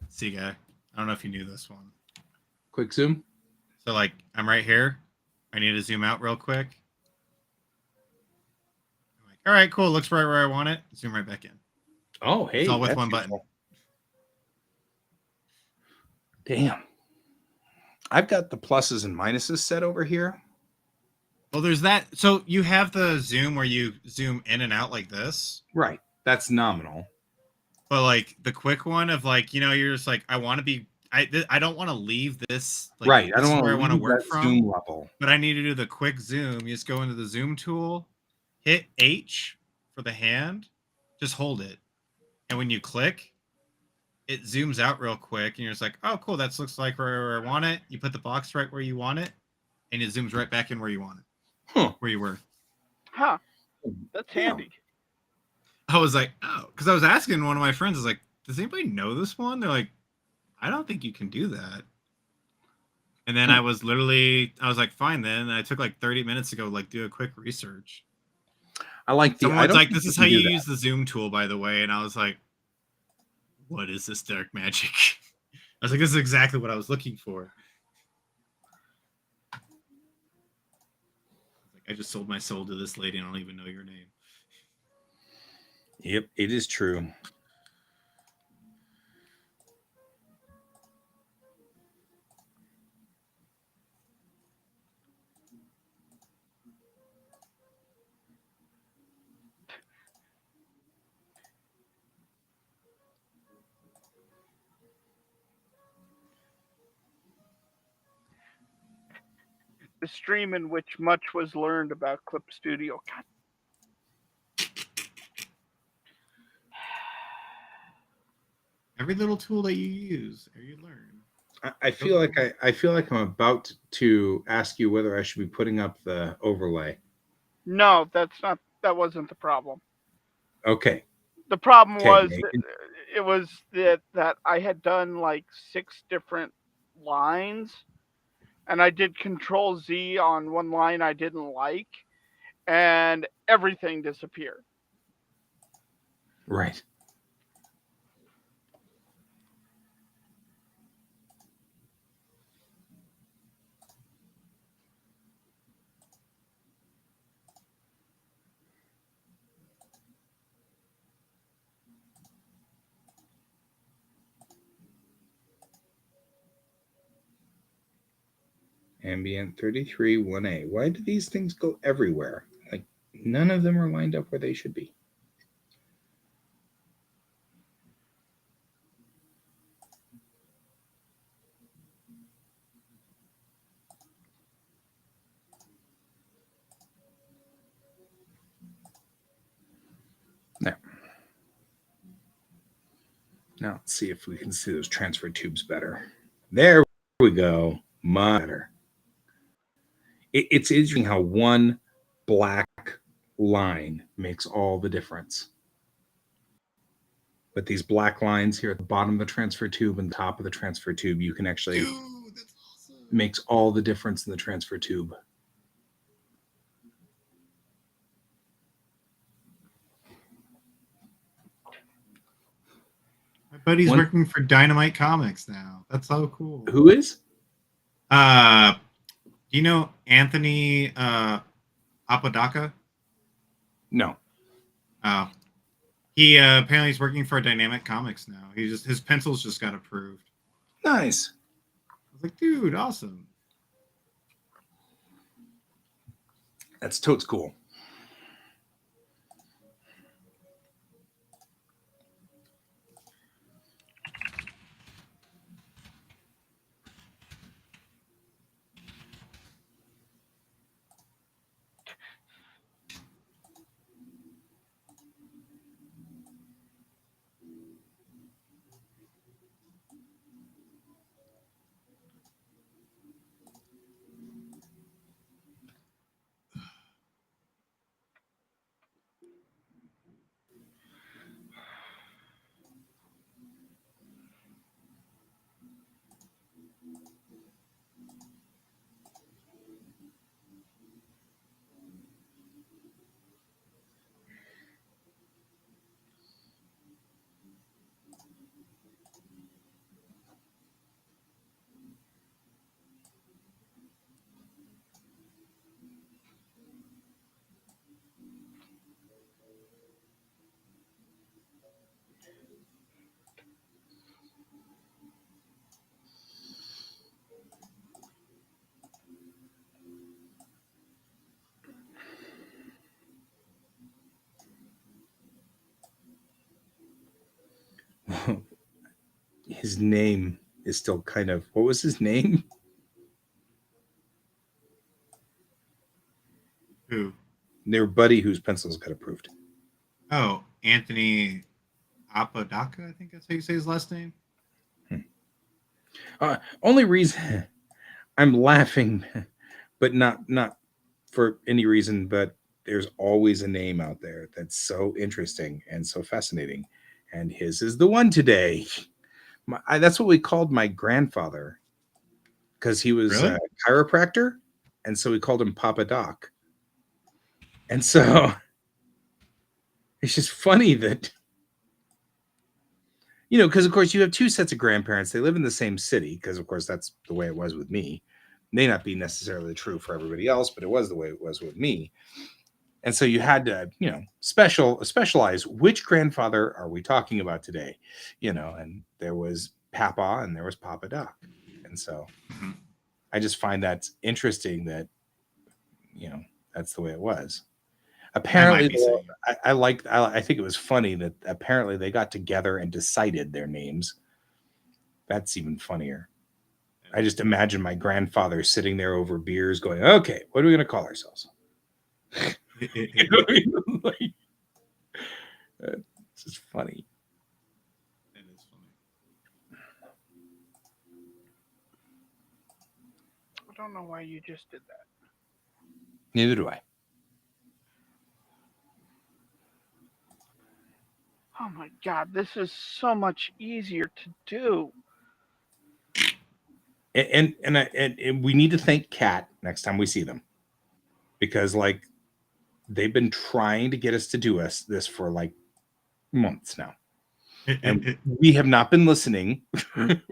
See, Guy. I don't know if you knew this one. Quick zoom. So, like, I'm right here. I need to zoom out real quick. I'm like, all right, cool. Looks right where I want it. Zoom right back in. Oh, hey, It's all with that's one button. useful. Damn. I've got the pluses and minuses set over here. Well, there's that. So you have the zoom where you zoom in and out like this. Right. That's nominal. But like the quick one of like, you're just like, I want to be, I don't want to leave this. Like, Right. I this don't is where I want want to to work that from. zoom level. But I need to do the quick zoom. You just go into the zoom tool, hit H for the hand, just hold it. And when you click, it zooms out real quick. And you're just like, oh, cool. That looks like where I want it. You put the box right where you want it. And it zooms right back in where you want it. Huh. Where you were. Huh. That's Damn. handy. I was like, oh, because I was asking one of my friends, I was like, does anybody know this one? They're like, I don't think you can do that. And then I was like, fine then. And I took like 30 minutes to go like do a quick research. I like the. Someone's like, think this is can how you do that. use the zoom tool, by the way. And I was like, what is this dark magic? I was like, this is exactly what I was looking for. I just sold my soul to this lady and I don't even know your name. Yep, it is true. The stream in which much was learned about Clip Studio. God. Every little tool that you use, or you learn. I feel like I feel like I'm about to ask you whether I should be putting up the overlay. No, that wasn't the problem. Okay. The problem Okay, was Megan. it was that I had done like 6 different lines, and I did Control Z on one line I didn't like, and everything disappeared. Right. Ambient 33 1A. Why do these things go everywhere? Like, None of them are lined up where they should be. Now let's see if we can see those transfer tubes better. There we go. Much better. It's interesting how one black line makes all the difference. But these black lines here at the bottom of the transfer tube and the top of the transfer tube, you can actually that's awesome. makes all the difference in the transfer tube. My buddy's working for Dynamite Comics now. That's so cool. Who is? Do you know Anthony Apodaca? No. Oh. He apparently he's working for Dynamic Comics now. His pencils just got approved. Nice. I was like, dude, awesome. That's totes cool. His name is still kind of, what was his name? Who? Their buddy whose pencils got approved. Oh, Anthony Apodaca, I think that's how you say his last name. Only reason I'm laughing, but not for any reason, but there's always a name out there that's so interesting and so fascinating, and his is the one today. That's what we called my grandfather, because he was Really? a chiropractor, and so we called him Papa Doc. And so it's just funny that, because of course you have two sets of grandparents. They live in the same city, because of course that's the way it was with me. May not be necessarily true for everybody else, but it was the way it was with me. And so you had to, specialize which grandfather are we talking about today, and there was Papa and there was Papa Doc. And so I just find that interesting that, that's the way it was. Apparently, I think it was funny that apparently they got together and decided their names. That's even funnier. I just imagine my grandfather sitting there over beers going, okay, what are we going to call ourselves? Like, it's just funny. It is funny. I don't know why you just did that. Neither do I. Oh my God, this is so much easier to do. And we need to thank Kat next time we see them, because like they've been trying to get us to do this for like months now, and we have not been listening,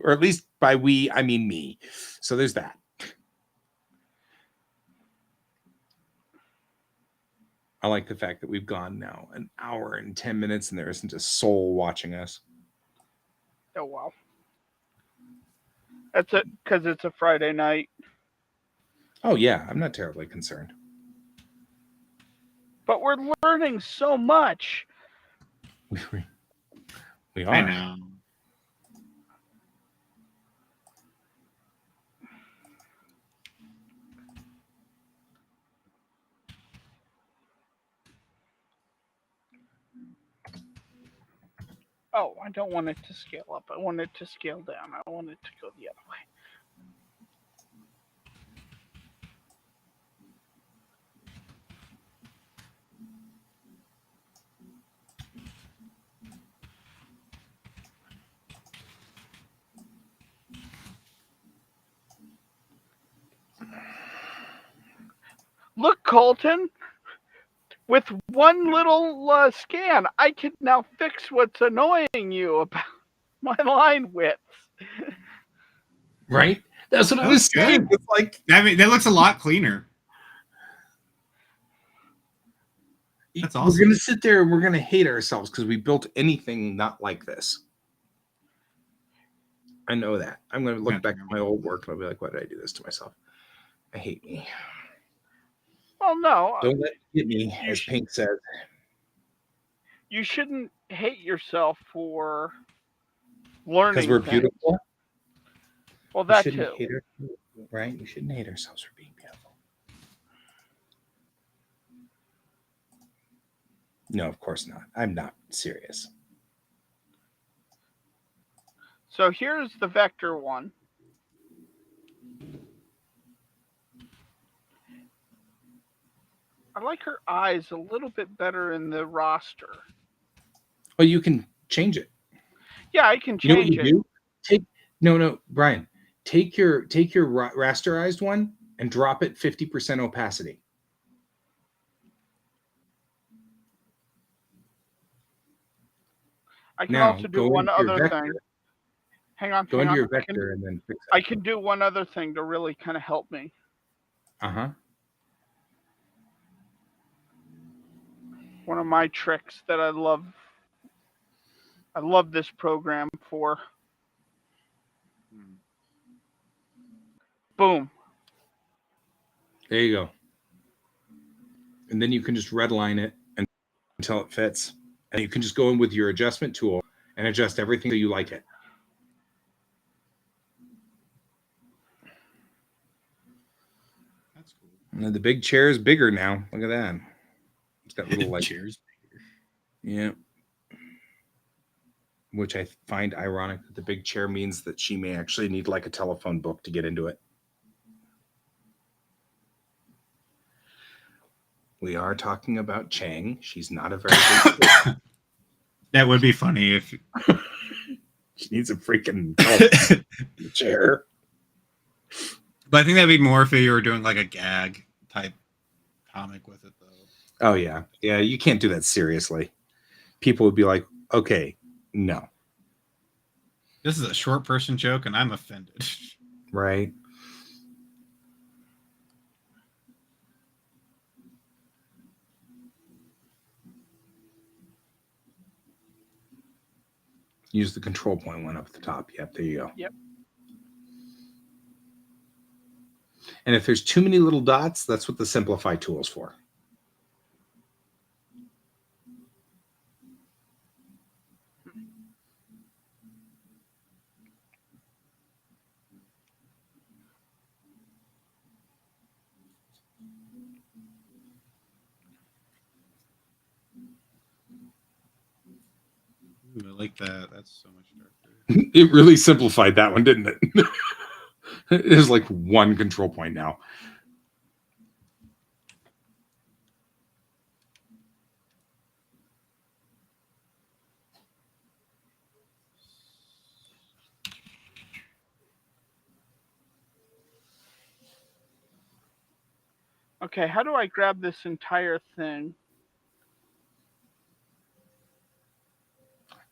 or at least by we I mean me. So there's that. I like the fact that we've gone now an hour and 10 minutes and there isn't a soul watching us. Oh wow. That's it, because it's a Friday night. Oh yeah, I'm not terribly concerned. But we're learning so much. We are. I know. Oh, I don't want it to scale up. I want it to scale down. I want it to go the other way. Look, Colton, with one little scan, I can now fix what's annoying you about my line widths. Right? That's what I That was was saying. good. It's like, I mean, that looks a lot cleaner. That's we're awesome. going to sit there and we're going to hate ourselves because we built anything not like this. I know that. I'm going to look back at my old work and I'll be like, why did I do this to myself? I hate me. Well, no. Don't let it get me, as sh- Pink said. You shouldn't hate yourself for learning Because we're things. beautiful. Well, We that shouldn't too. hate ourselves, right? We shouldn't hate ourselves for being beautiful. No, of course not. I'm not serious. So here's the vector one. I like her eyes a little bit better in the roster. Well, you can change it. Yeah, I can You know what change you it. do? No, Brian. Take your rasterized one and drop it 50% opacity. I can Now also do go one into your other vector. thing. Hang on. Go into your vector and then fix I it. can do one other thing to really kind of help me. Uh-huh. One of my tricks that I love. I love this program for. Boom. There you go. And then you can just redline it until it fits. And you can just go in with your adjustment tool and adjust everything so you like it. That's cool. And the big chair is bigger now. Look at that. It's got little like Cheers. yeah. Which I find ironic that the big chair means that she may actually need like a telephone book to get into it. We are talking about Chang. She's not a very big person. That would be funny if She needs a freaking telephone chair. But I think that'd be more if you were doing like a gag type comic with it, though. Oh yeah, yeah. You can't do that seriously. People would be like, "Okay, no." This is a short person joke, and I'm offended. Right? Use the control point one up at the top. Yep, there you go. Yep. And if there's too many little dots, that's what the simplify tool is for. Ooh, I like that. That's so much darker. It really simplified that one, didn't it? There's like one control point now. Okay, how do I grab this entire thing?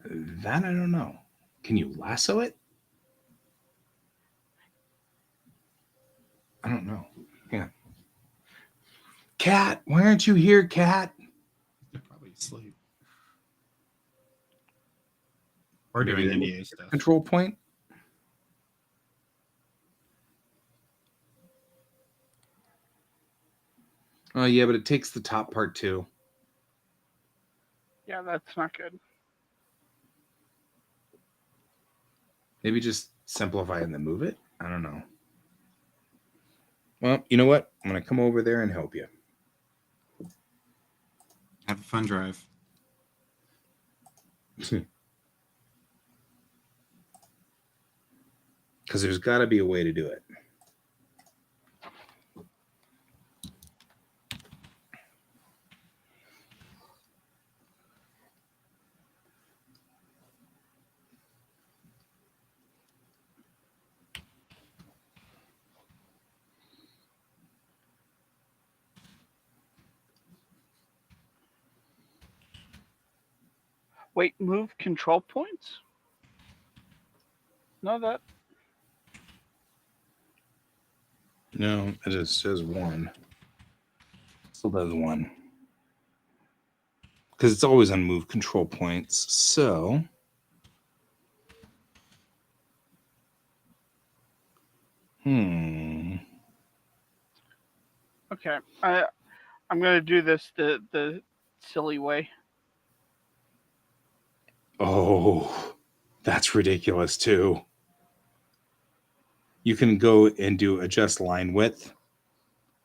That I don't know. Can you lasso it? I don't know. Yeah. Cat, why aren't you here, Cat? They're probably asleep. Or doing Maybe NDA stuff. control point. Oh yeah, but it takes the top part too. Yeah, that's not good. Maybe just simplify it and then move it. I don't know. Well, you know what? I'm going to come over there and help you. Have a fun drive. Because there's got to be a way to do it. Wait, move control points? No, that. No, it just says one. Still does one. Because it's always on move control points. So. Okay. I'm gonna do this the silly way. Oh, that's ridiculous too. You can go and do adjust line width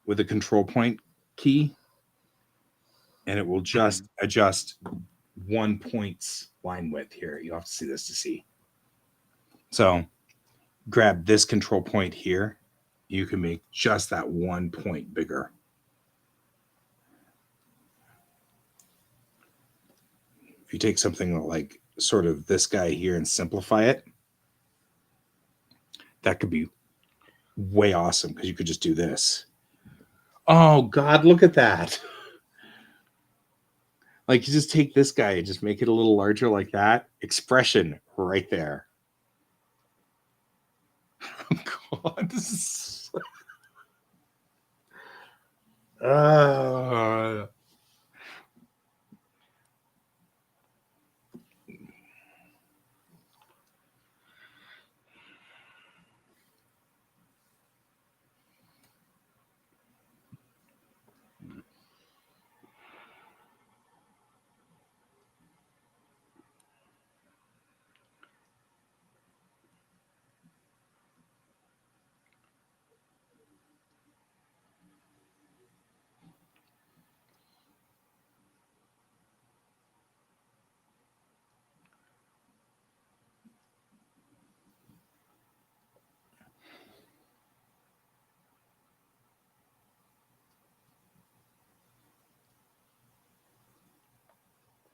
with a control point key, and it will just adjust 1 point's line width here. You have to see this to see. So grab this control point here. You can make just that 1 point bigger. If you take something like sort of this guy here and simplify it, that could be way awesome because you could just do this. Oh God, look at that. Like you just take this guy and just make it a little larger like that. Expression right there. Oh God, this is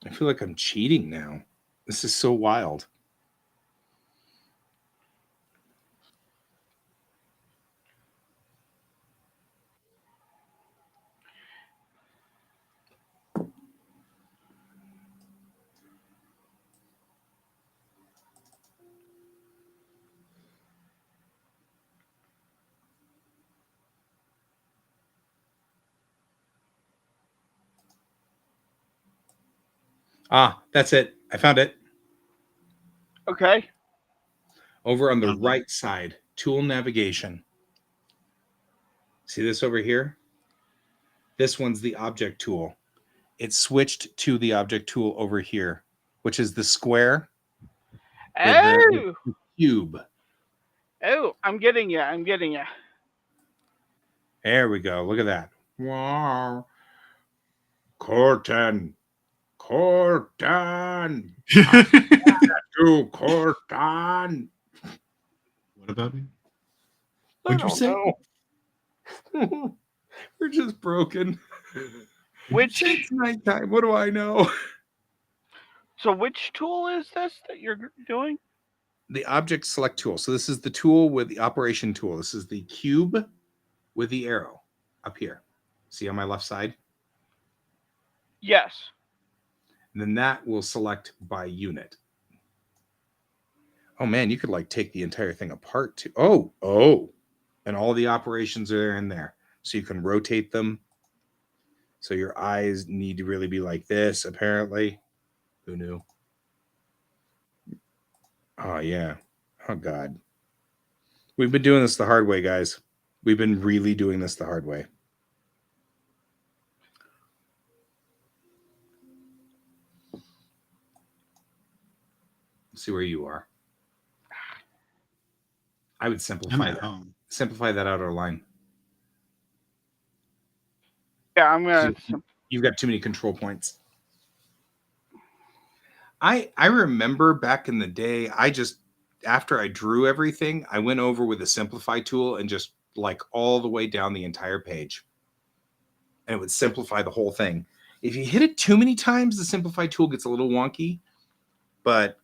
I feel like I'm cheating now. This is so wild. Ah, that's it. I found it. Okay. Over on the right side, tool navigation. See this over here? This one's the object tool. It switched to the object tool over here, which is the square with the cube. Oh, I'm getting you. I'm getting you. There we go. Look at that. Wow. Corton. Corton. Do Corton. What about me? What'd you say? We're just broken. Which It's nighttime. What do I know? So which tool is this that you're doing? The object select tool. So this is the tool with the operation tool. This is the cube with the arrow up here. See on my left side? Yes. And then that will select by unit. Oh man, you could like take the entire thing apart too. Oh. And all the operations are in there. So you can rotate them. So your eyes need to really be like this, apparently. Who knew? Oh yeah. Oh God. We've been doing this the hard way, guys. We've been really doing this the hard way. see where you are. I would I'm simplify at that. home. Simplify that outer line. Yeah, I'm gonna. You've got too many control points. I remember back in the day, I just after I drew everything, I went over with the simplify tool and just like all the way down the entire page. And it would simplify the whole thing. If you hit it too many times, the simplify tool gets a little wonky, but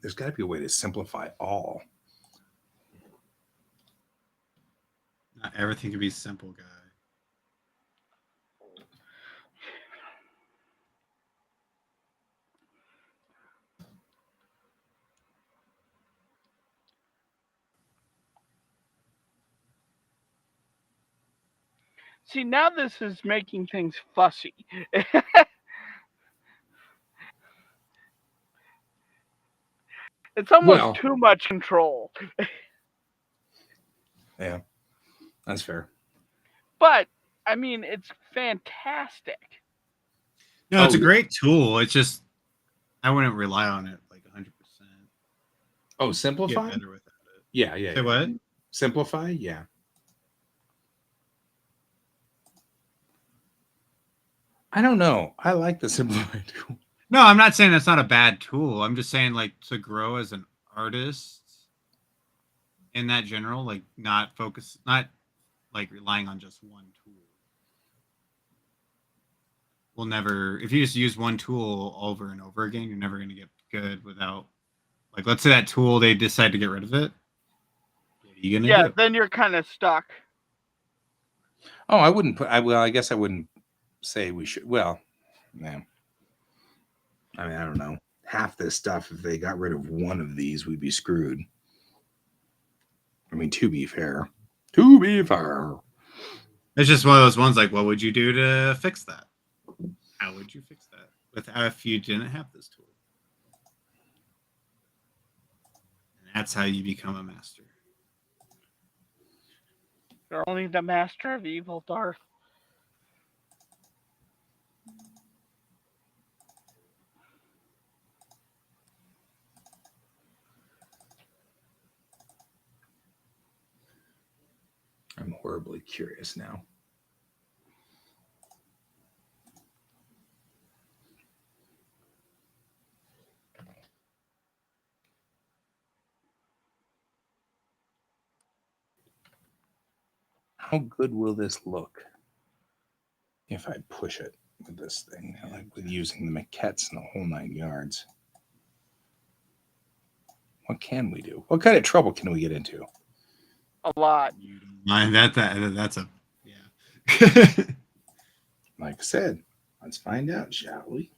there's got to be a way to simplify all. Not everything can be simple, guy. See, now this is making things fussy. It's almost too much control. Yeah, that's fair. But I mean, it's fantastic. No, it's a great tool. It's just I wouldn't rely on it like 100%. Oh, simplify? Get better without it. Yeah. Say what? Simplify? Yeah. I don't know. I like the simplify tool. No, I'm not saying that's not a bad tool. I'm just saying like to grow as an artist in that general, like not like relying on just one tool. We'll never, if you just use one tool over and over again, you're never going to get good without, like, let's say that tool, they decide to get rid of it. What are you going to do? Then you're kind of stuck. Oh, I wouldn't put, I guess I wouldn't say we should. Well, yeah. I mean, I don't know. Half this stuff, if they got rid of one of these, we'd be screwed. I mean, to be fair. It's just one of those ones like, what would you do to fix that? How would you fix that if you didn't have this tool? And that's how you become a master. You're only the master of evil, Darth. I'm horribly curious now. How good will this look if I push it with this thing, like with using the maquettes and the whole 9 yards? What can we do? What kind of trouble can we get into? A lot. You don't mind that's a, yeah. Like I said, let's find out, shall we?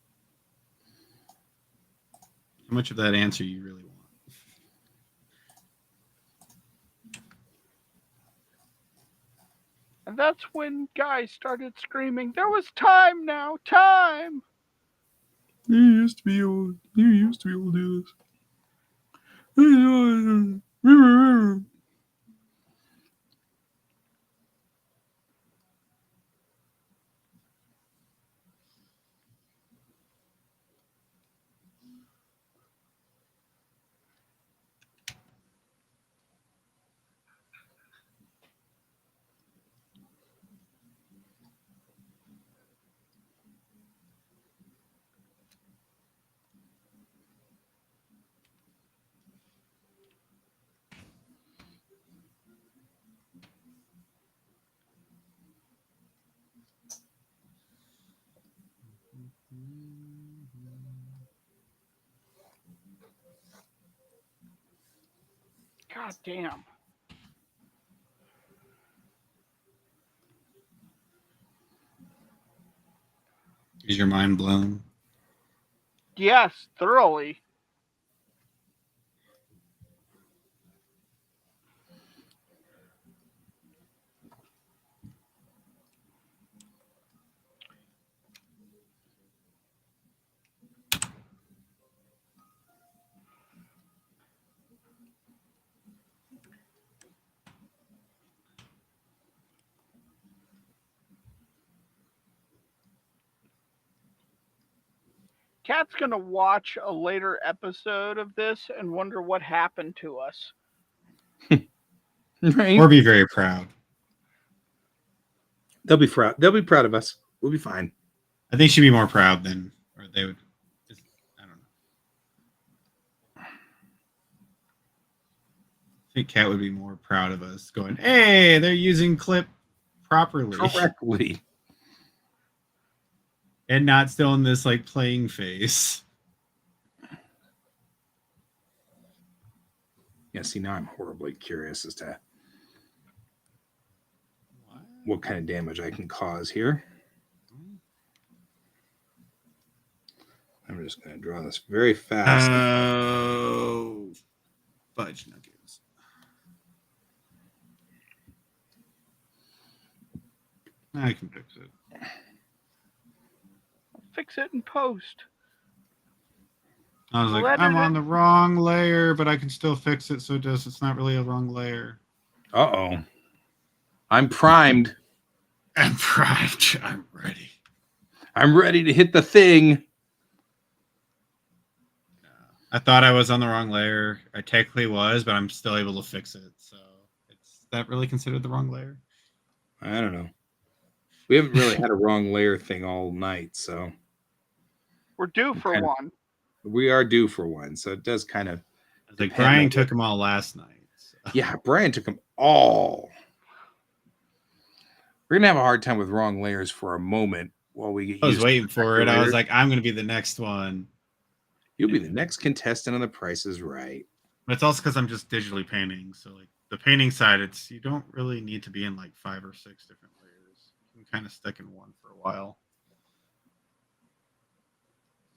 How much of that answer you really want? And that's when guys started screaming, there was time now, time! You used to be able to do this. God damn. Is your mind blown? Yes, thoroughly. Kat's gonna watch a later episode of this and wonder what happened to us. Right? Or be very proud. They'll be proud. They'll be proud of us. We'll be fine. I think she'd be more proud than, or they would. I don't know. I think Kat would be more proud of us going, hey, they're using clip properly. Correctly. And not still in this like playing phase. Yeah, see, now I'm horribly curious as to what kind of damage I can cause here. I'm just going to draw this very fast. Oh, fudge nuggets. I can fix it. Fix it in post. I was like, Let I'm it- on the wrong layer, but I can still fix it so it's not really a wrong layer. Uh-oh. I'm primed. I'm primed. I'm ready. I'm ready to hit the thing. I thought I was on the wrong layer. I technically was, but I'm still able to fix it. So is that really considered the wrong layer? I don't know. We haven't really had a wrong layer thing all night, so We're due for Okay. one. we are due for one. So it does kind of I was like, Depend Brian on took them all last night. So. Yeah, Brian took them all. We're gonna have a hard time with wrong layers for a moment while we get I was used waiting to for it. I was layers. like, I'm going to be the next one. You'll be the next contestant on The Price is Right. But it's also because I'm just digitally painting. So like the painting side, you don't really need to be in like 5 or 6 different layers. You can kind of stick in one for a while,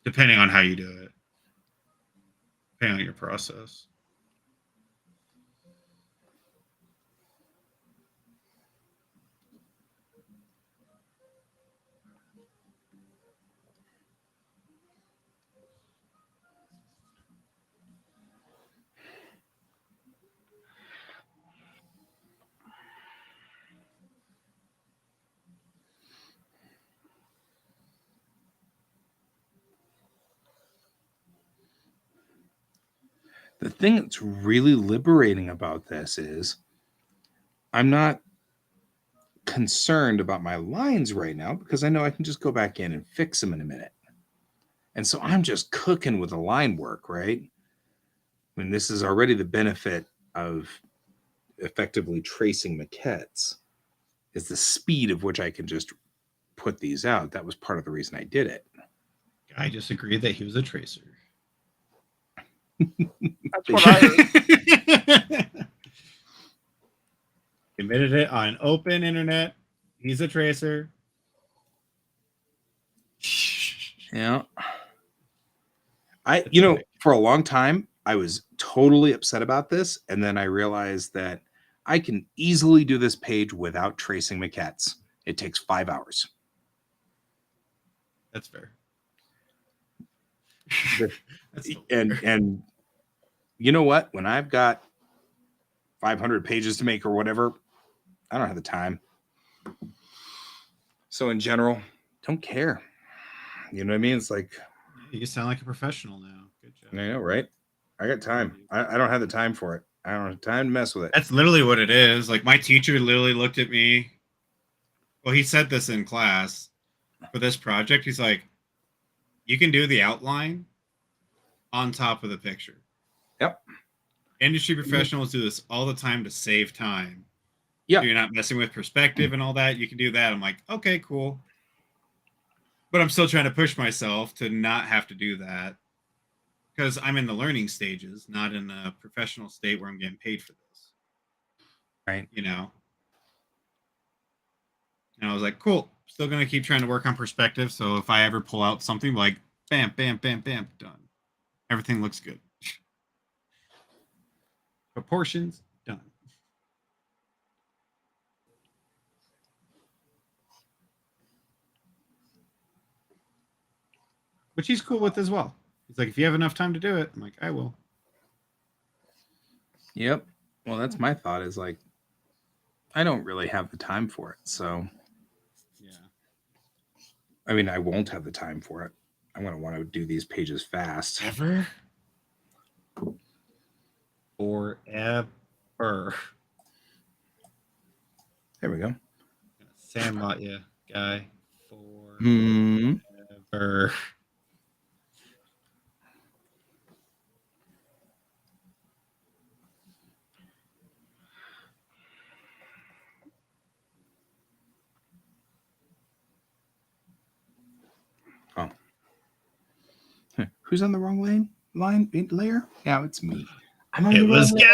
depending on how you do it, depending on your process. The thing that's really liberating about this is I'm not concerned about my lines right now because I know I can just go back in and fix them in a minute. And so I'm just cooking with the line work, right? I mean, this is already the benefit of effectively tracing maquettes is the speed of which I can just put these out. That was part of the reason I did it. I just agreed that he was a tracer. That's what I heard. Admitted it on open internet. He's a tracer. Yeah. For a long time, I was totally upset about this. And then I realized that I can easily do this page without tracing maquettes. It takes 5 hours. That's fair. That's so and fair. and you know what? When I've got 500 pages to make or whatever, I don't have the time. So in general, don't care. You know what I mean? It's like, You sound like a professional now. Good job. I know, right? I got time. I don't have the time for it. I don't have time to mess with it. That's literally what it is. Like my teacher literally looked at me. Well, he said this in class for this project. He's like, you can do the outline on top of the picture. Yep. Industry professionals do this all the time to save time. Yeah. So you're not messing with perspective and all that. You can do that. I'm like, okay, cool. But I'm still trying to push myself to not have to do that because I'm in the learning stages, not in a professional state where I'm getting paid for this. Right. You know? And I was like, cool. Still going to keep trying to work on perspective. So if I ever pull out something like bam, bam, bam, bam, done. Everything looks good. Proportions, done. Which he's cool with as well. He's like, if you have enough time to do it, I'm like, I will. Yep. Well, that's my thought is like, I don't really have the time for it. So, yeah. I mean, I won't have the time for it. I'm gonna want to do these pages fast. Ever? Forever. There we go. Sandlot you, guy. Hmm. Forever. Oh. Who's on the wrong layer? Yeah, it's me. I'm on It the was wrong layer.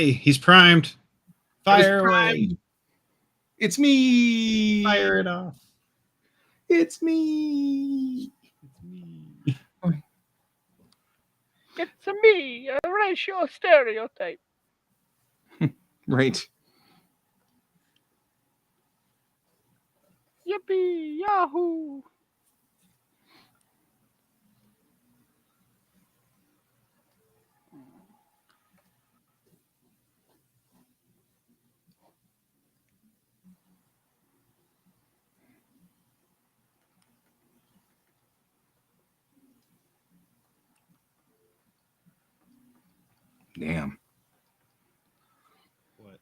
Guy. He's primed. I was Fire away. primed. It's me. Fire it off. It's me. It's me. It's me, a racial stereotype. Right. Yippee, yahoo! Damn. What?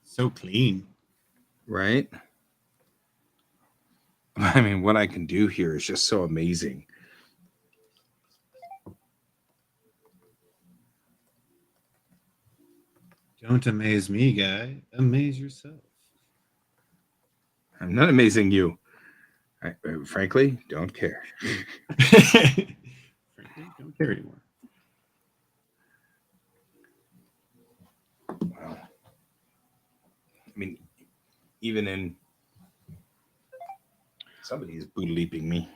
So clean. Right. I mean, what I can do here is just so amazing. Don't amaze me, Guy. Amaze yourself. I'm not amazing you. I frankly don't care. Frankly, don't care anymore. Wow. I mean, even in somebody's boot leaping me.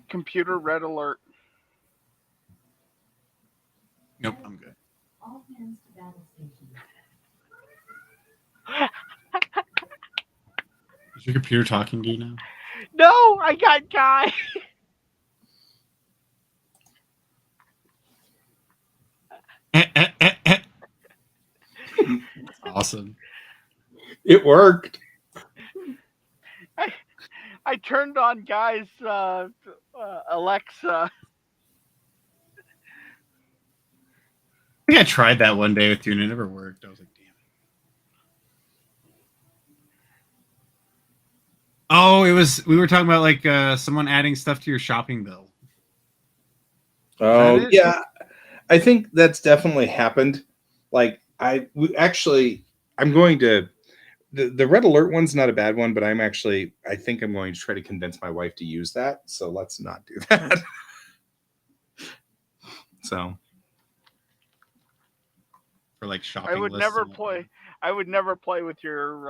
Computer red alert. Nope, I'm good. All hands to battle station. Is your computer talking to you now? No, I got Guy. Awesome. It worked. I turned on Guy's Alexa. I think I tried that one day with you and it never worked. I was like, damn it. Oh, we were talking about like someone adding stuff to your shopping bill. Oh, Is that it? yeah. I think that's definitely happened. Like I'm going to the red alert one's not a bad one, but I think I'm going to try to convince my wife to use that. So let's not do that. So For like shopping I would lists never and whatnot. play. I would never play with your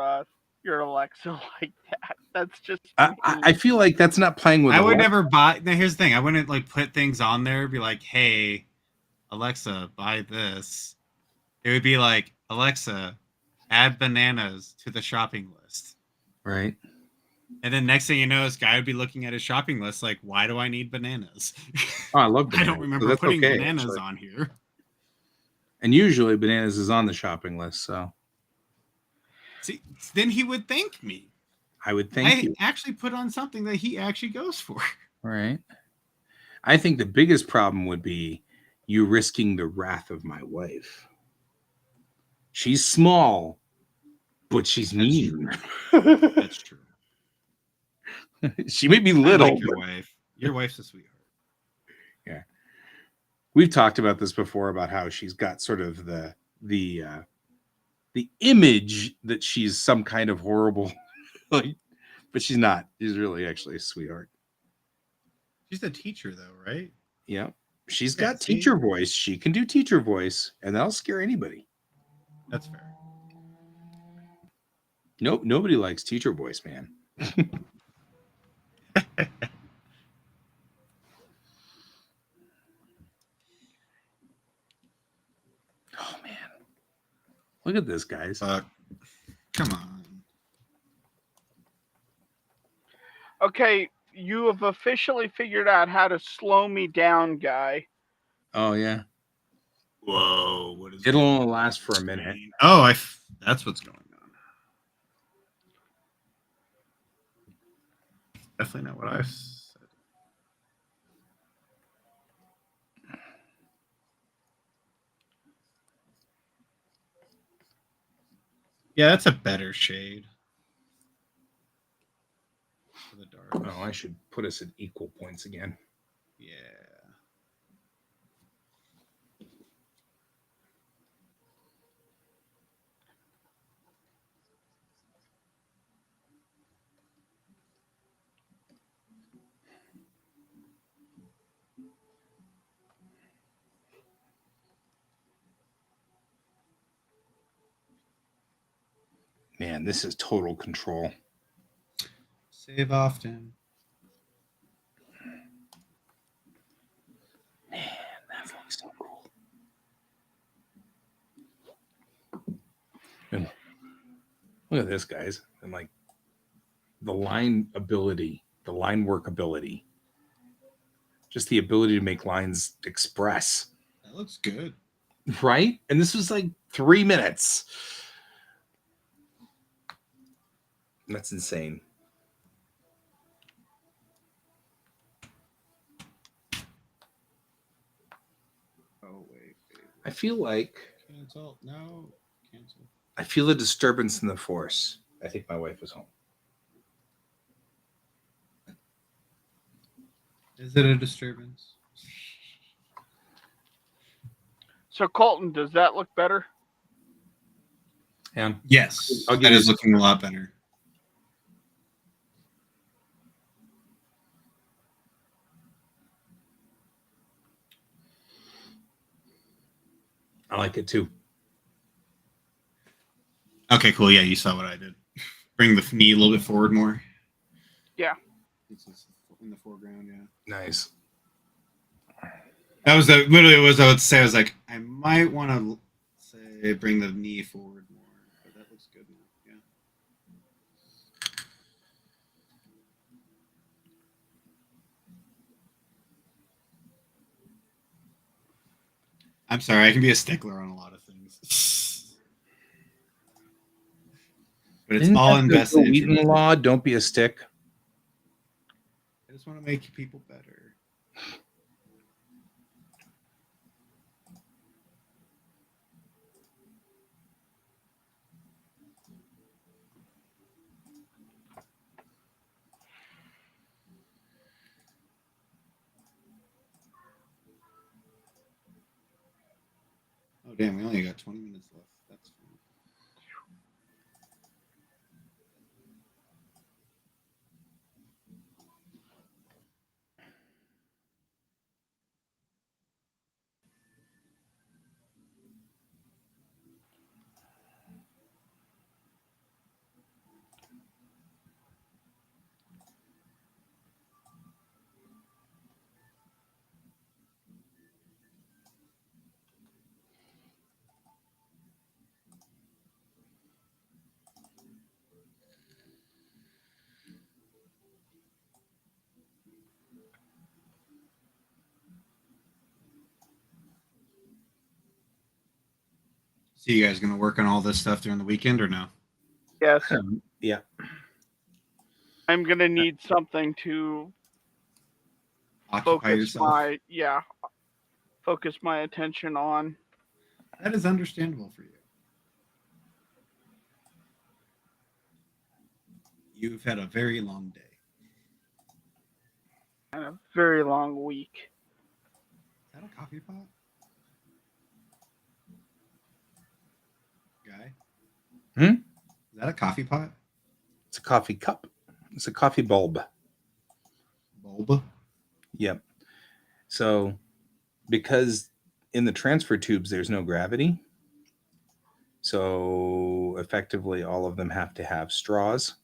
Alexa like that. That's just. I feel like that's not playing with I would Alexa. never buy. Now, here's the thing: I wouldn't like put things on there. Be like, "Hey, Alexa, buy this." It would be like, "Alexa, add bananas to the shopping list." Right. And then next thing you know, this guy would be looking at his shopping list, like, "Why do I need bananas?" Oh, I love I bananas. don't So remember that's putting okay, bananas actually. on here. And usually bananas is on the shopping list, so See, then he would thank me. I would thank I you. actually put on something that he actually goes for. Right. I think the biggest problem would be you risking the wrath of my wife. She's small, but she's mean. That's true. She may be I little. like your wife. Your wife's a sweetheart. Yeah. We've talked about this before about how she's got sort of the image that she's some kind of horrible, like, but she's not. She's really actually a sweetheart. She's a teacher, though, right? Yeah. She's Yeah, got see? teacher voice. She can do teacher voice, and that'll scare anybody. That's fair. Nope, nobody likes teacher voice, man. Oh man. Look at this, guys. Come on. Okay, you have officially figured out how to slow me down, Guy. Oh yeah. Whoa! What is? It'll only last for a minute. Oh, that's what's going on. Definitely not what I said. Yeah, that's a better shade for the dark. Oh, I should put us at equal points again. Yeah. Man, this is total control. Save often. Man, that looks so cool. And look at this, guys. And like the line ability, the line work ability, just the ability to make lines express. That looks good. Right? And this was like 3 minutes. That's insane. Oh wait. I feel like Cancel. No. Cancel. I feel a disturbance in the force. I think my wife is home. Is it a disturbance? So Colton, does that look better? And Yes. I'll give That you- is looking a lot better. I like it too. Okay, cool. Yeah, you saw what I did. Bring the knee a little bit forward more. Yeah. It's in the foreground, yeah. Nice. That was literally what I would say. I was like, I might want to say bring the knee forward more, but that looks good now. Yeah. I'm sorry, I can be a stickler on a lot of things. But it's Isn't all that in the best Joe interest. Whedon law? Don't be a stick. I just want to make people better. Oh damn, we only got 20 minutes left. That's fine. So you guys gonna work on all this stuff during the weekend or no? Yes. Yeah. I'm gonna need something to Occupy focus yourself. focus my attention on. That is understandable for you. You've had a very long day. And a very long week. Is that a coffee pot? Guy? Hmm? Is that a coffee pot? It's a coffee cup. It's a coffee bulb. Bulb? Yep. So because in the transfer tubes there's no gravity, so effectively all of them have to have straws.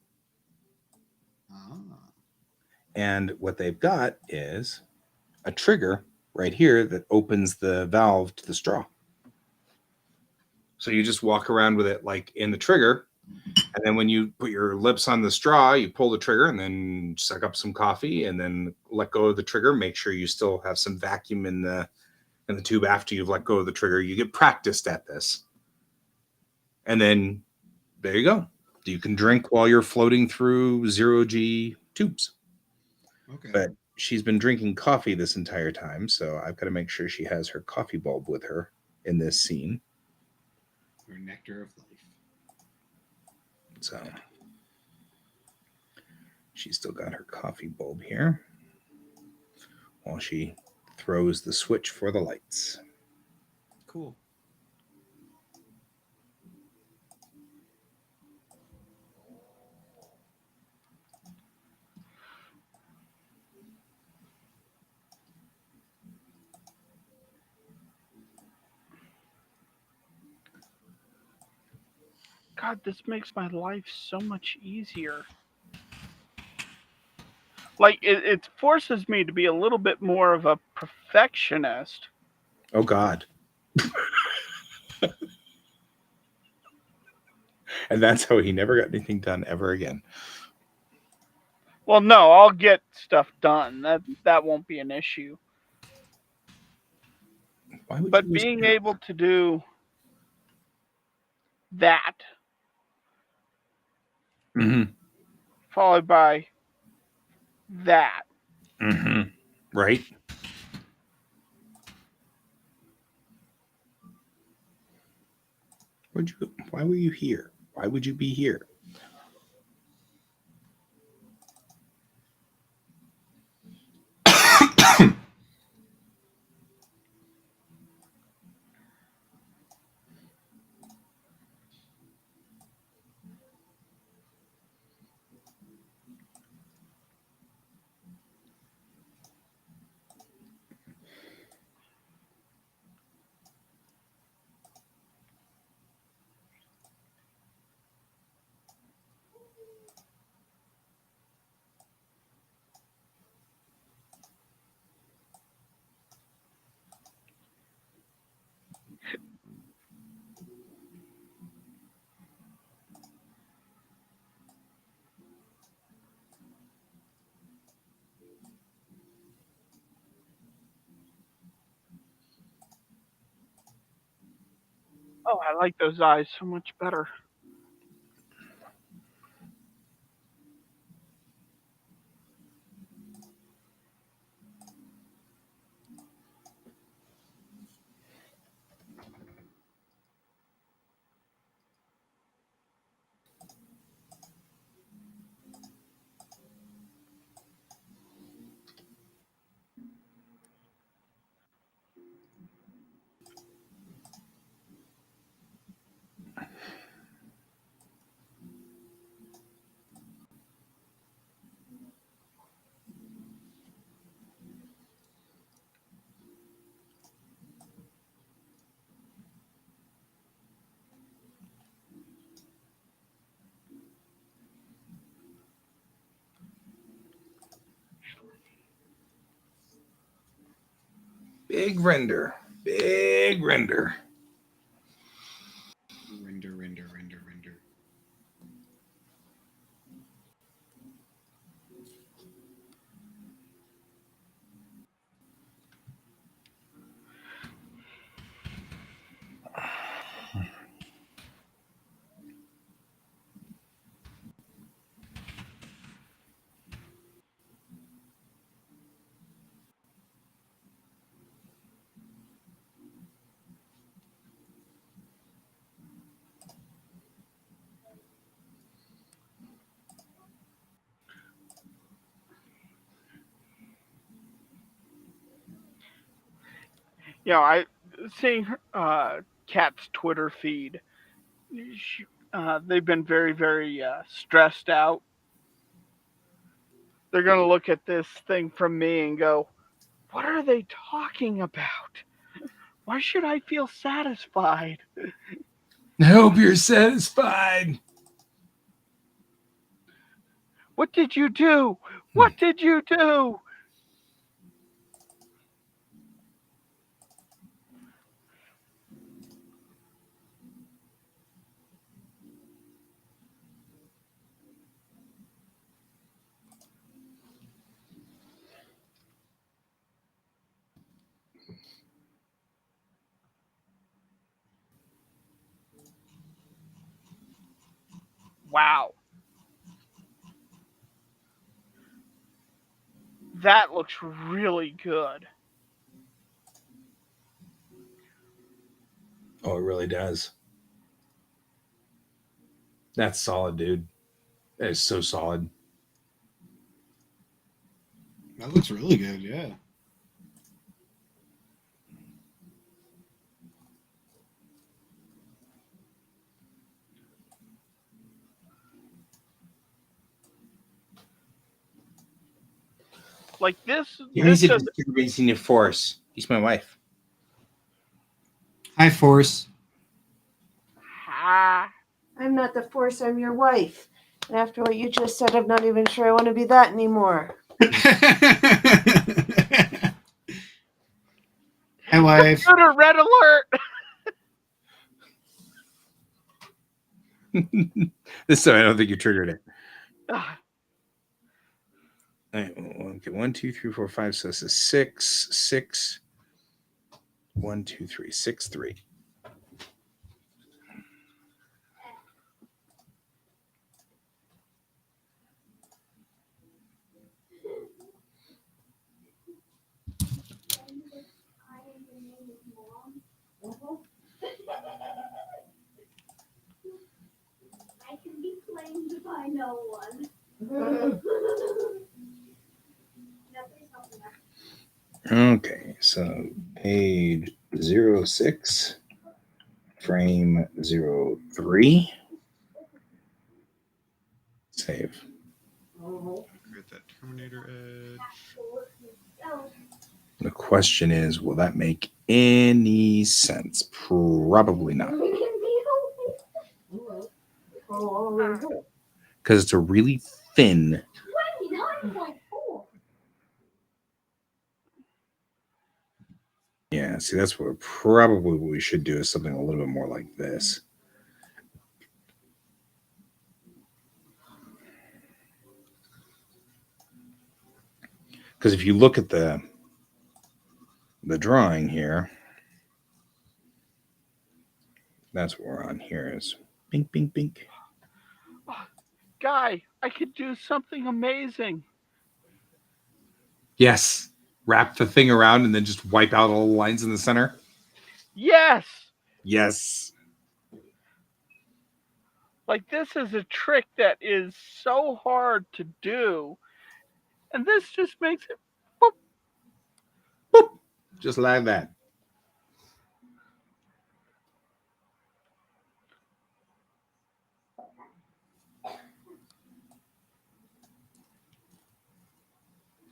Ah. And what they've got is a trigger right here that opens the valve to the straw. So you just walk around with it like in the trigger, and then when you put your lips on the straw, you pull the trigger and then suck up some coffee and then let go of the trigger. Make sure you still have some vacuum in the tube after you've let go of the trigger. You get practiced at this. And then there you go. You can drink while you're floating through 0G tubes. Okay. but she's been drinking coffee this entire time, so I've got to make sure she has her coffee bulb with her in this scene. Or nectar of life. So she's still got her coffee bulb here while she throws the switch for the lights. Cool. God, this makes my life so much easier. Like it forces me to be a little bit more of a perfectionist. Oh God. And that's how he never got anything done ever again. Well, no, I'll get stuff done. That won't be an issue. Why would But you lose being your- able to do that Mhm. followed by that. Mhm. Right? Why were you here? Why would you be here? Oh, I like those eyes so much better. Big render. Big render. Render. I seeing Kat's Twitter feed. She, they've been very, very stressed out. They're gonna look at this thing from me and go, "What are they talking about? Why should I feel satisfied? I hope you're satisfied. What did you do? What did you do?" Wow. That looks really good. Oh, it really does. That's solid, dude. That is so solid. That looks really good. Yeah. Like this He's does. experiencing the force. He's my wife. Hi, Force. Ah, I'm not the force, I'm your wife. And after what you just said, I'm not even sure I want to be that anymore. Hi, wife. computer red alert. This time I don't think you triggered it. Ah, All right, okay, 1, 2, 3, 4, 5. So this is 6, 6. 1, 2, 3, 6, 3. I can be claimed by no one. Okay, so page 06, frame 03. Save. Create that Terminator edge. The question is, will that make any sense? Probably not. Because it's a really thin. 29.4. Yeah, see, that's what probably what we should do is something a little bit more like this. Because if you look at the drawing here, that's what we're on here is bink, bink, bink. guy, I could do something amazing. Yes. Wrap the thing around and then just wipe out all the lines in the center. Yes. Yes. Like this is a trick that is so hard to do. And this just makes it boop. Boop. Just like that.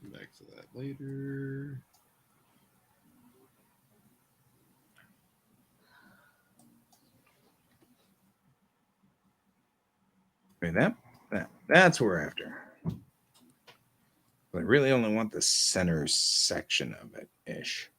Come back to that later. Right, that's what we're after. But I really only want the center section of it ish.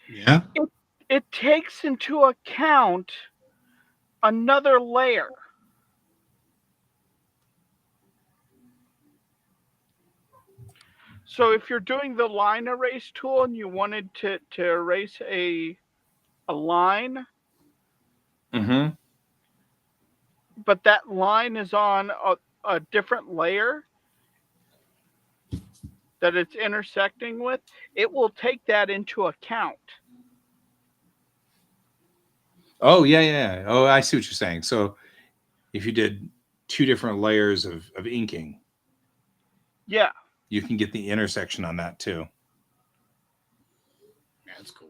Yeah. It takes into account another layer. So if you're doing the line erase tool and you wanted to erase a line, Mm-hmm. but that line is on a different layer that it's intersecting with, it will take that into account. Oh, yeah. Oh, I see what you're saying. So if you did 2 different layers of inking, Yeah. you can get the intersection on that too. That's cool.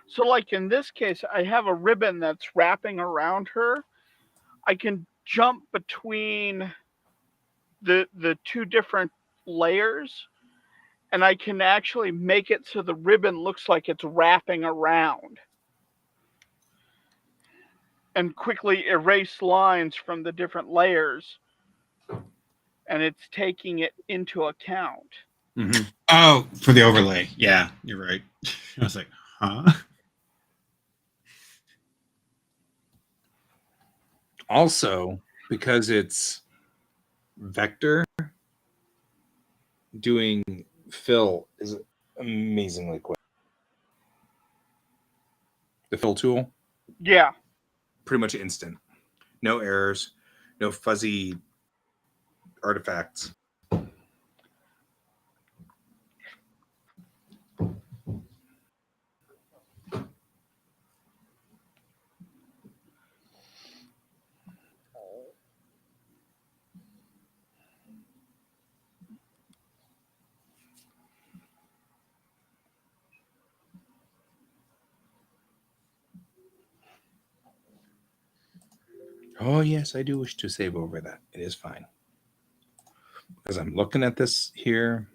So like in this case, I have a ribbon that's wrapping around her. I can jump between the two different layers, and I can actually make it so the ribbon looks like it's wrapping around, and quickly erase lines from the different layers, and it's taking it into account. Mm-hmm. Oh, for the overlay. Yeah, you're right. I was like, huh? Also, because it's vector, doing fill is amazingly quick. The fill tool, Yeah. pretty much instant. No errors, no fuzzy artifacts. Oh, yes, I do wish to save over that. It is fine. Because I'm looking at this here.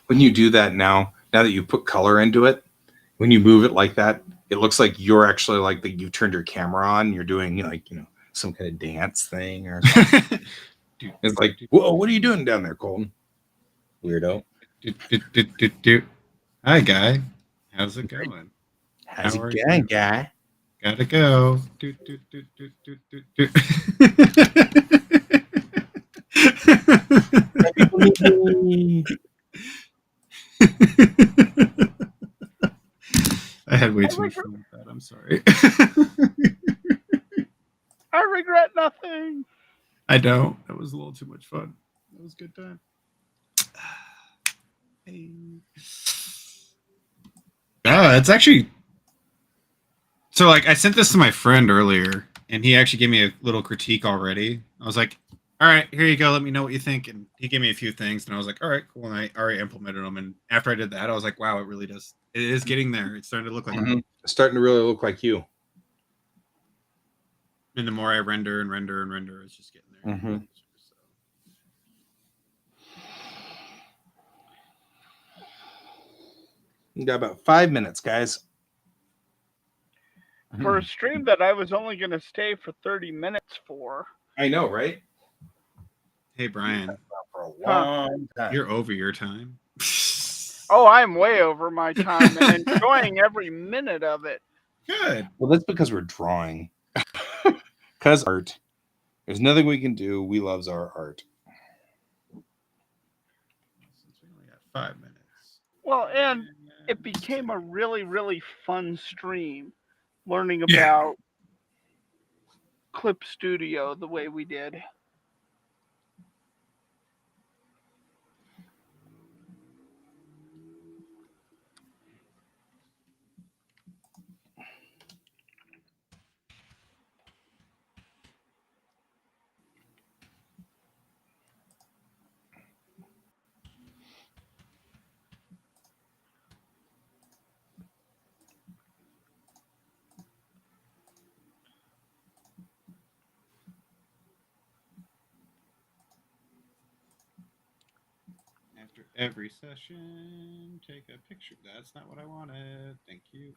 When you do that now that you put color into it, when you move it like that, it looks like you're actually like you've turned your camera on. You're doing like some kind of dance thing or something. It's like, whoa, what are you doing down there, Colton? Weirdo. Hi, guy. How's it going? How's How it are going, you? guy? Gotta go. I had way too much fun with that. I'm sorry. I regret nothing. I don't. That was a little too much fun. That was a good time. Hey. Oh, it's actually so. Like, I sent this to my friend earlier, and he actually gave me a little critique already. I was like, "All right, here you go. Let me know what you think." And he gave me a few things, and I was like, "All right, cool." And I already implemented them. And after I did that, I was like, "Wow, it really does. It is getting there. It's starting to look like." Mm-hmm. It's starting to really look like you. And the more I render and render and render, it's just getting there. Mm-hmm. You got about 5 minutes, guys. For a stream that I was only going to stay for 30 minutes for. I know, right? Hey, Brian. For a long time. You're over your time. Oh, I'm way over my time and enjoying every minute of it. Good. Well, that's because we're drawing. Because art. There's nothing we can do. We loves our art. Since we only got 5 minutes. Well, and it became a really, really fun stream learning about Clip Studio the way we did. After every session, take a picture. That's not what I wanted. Thank you.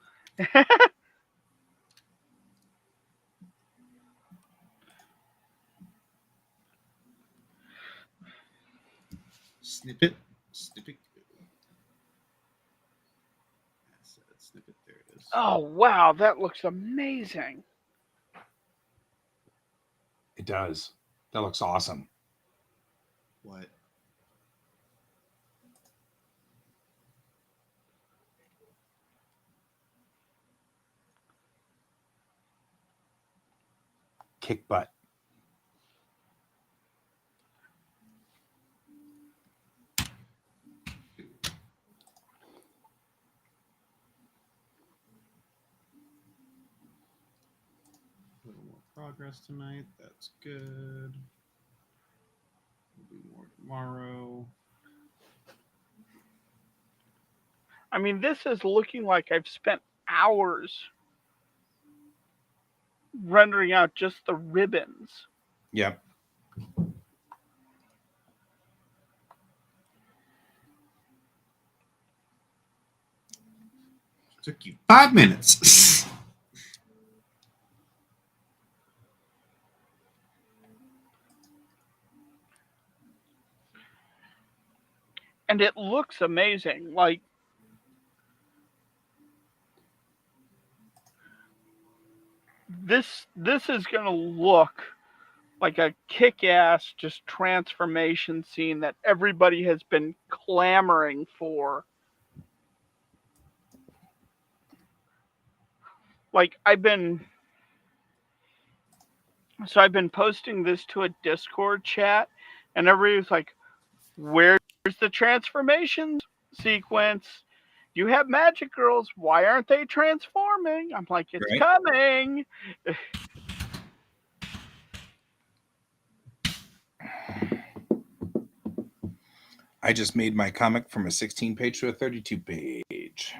Snippet. Snippet. That's it. Snippet. There it is. Oh wow, that looks amazing. It does. That looks awesome. What? Kick butt. A little more progress tonight. That's good. We'll do more tomorrow. I mean, this is looking like I've spent hours rendering out just the ribbons. Yep. Took you 5 minutes. And it looks amazing. Like, this is going to look like a kick-ass just transformation scene that everybody has been clamoring for. Like, I've been posting this to a Discord chat, and everybody's like, where's the transformation sequence? You have magic girls. Why aren't they transforming? I'm like, it's Right. coming. I just made my comic from a 16 page to a 32 page.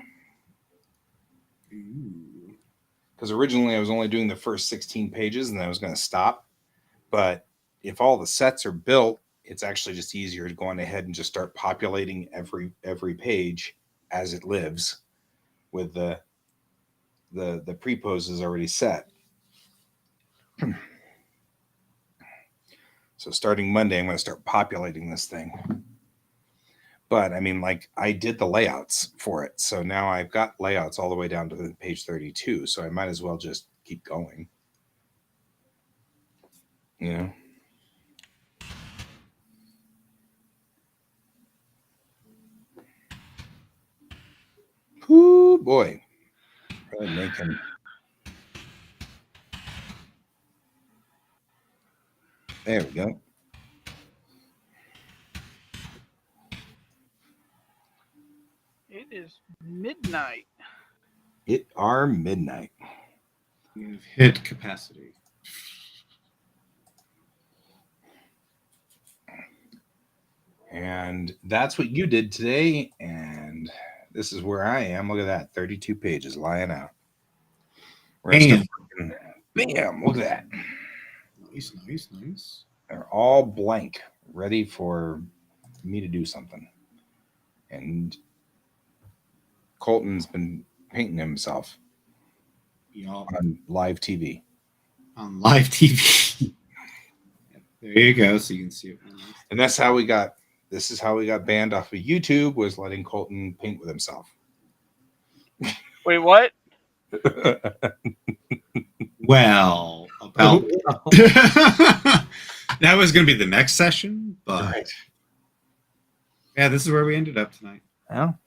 Because originally I was only doing the first 16 pages and I was going to stop. But if all the sets are built, it's actually just easier to go on ahead and just start populating every page as it lives with the pre-poses already set. So starting Monday, I'm going to start populating this thing. But I mean, like, I did the layouts for it. So now I've got layouts all the way down to page 32. So I might as well just keep going. You know? Ooh, boy. Really making. There we go. It is midnight. It are midnight. You've hit capacity. And that's what you did today. And this is where I am. Look at that. 32 pages lying out. Bam. Bam. Look at that. Nice, nice, nice. They're all blank, ready for me to do something. And Colton's been painting himself Y'all on live TV. on live TV. There you go, so you can see it. And that's how we got. This is how we got banned off of YouTube, was letting Colton paint with himself. Wait, what? Well, about that was going to be the next session, but Right. yeah, this is where we ended up tonight. Well,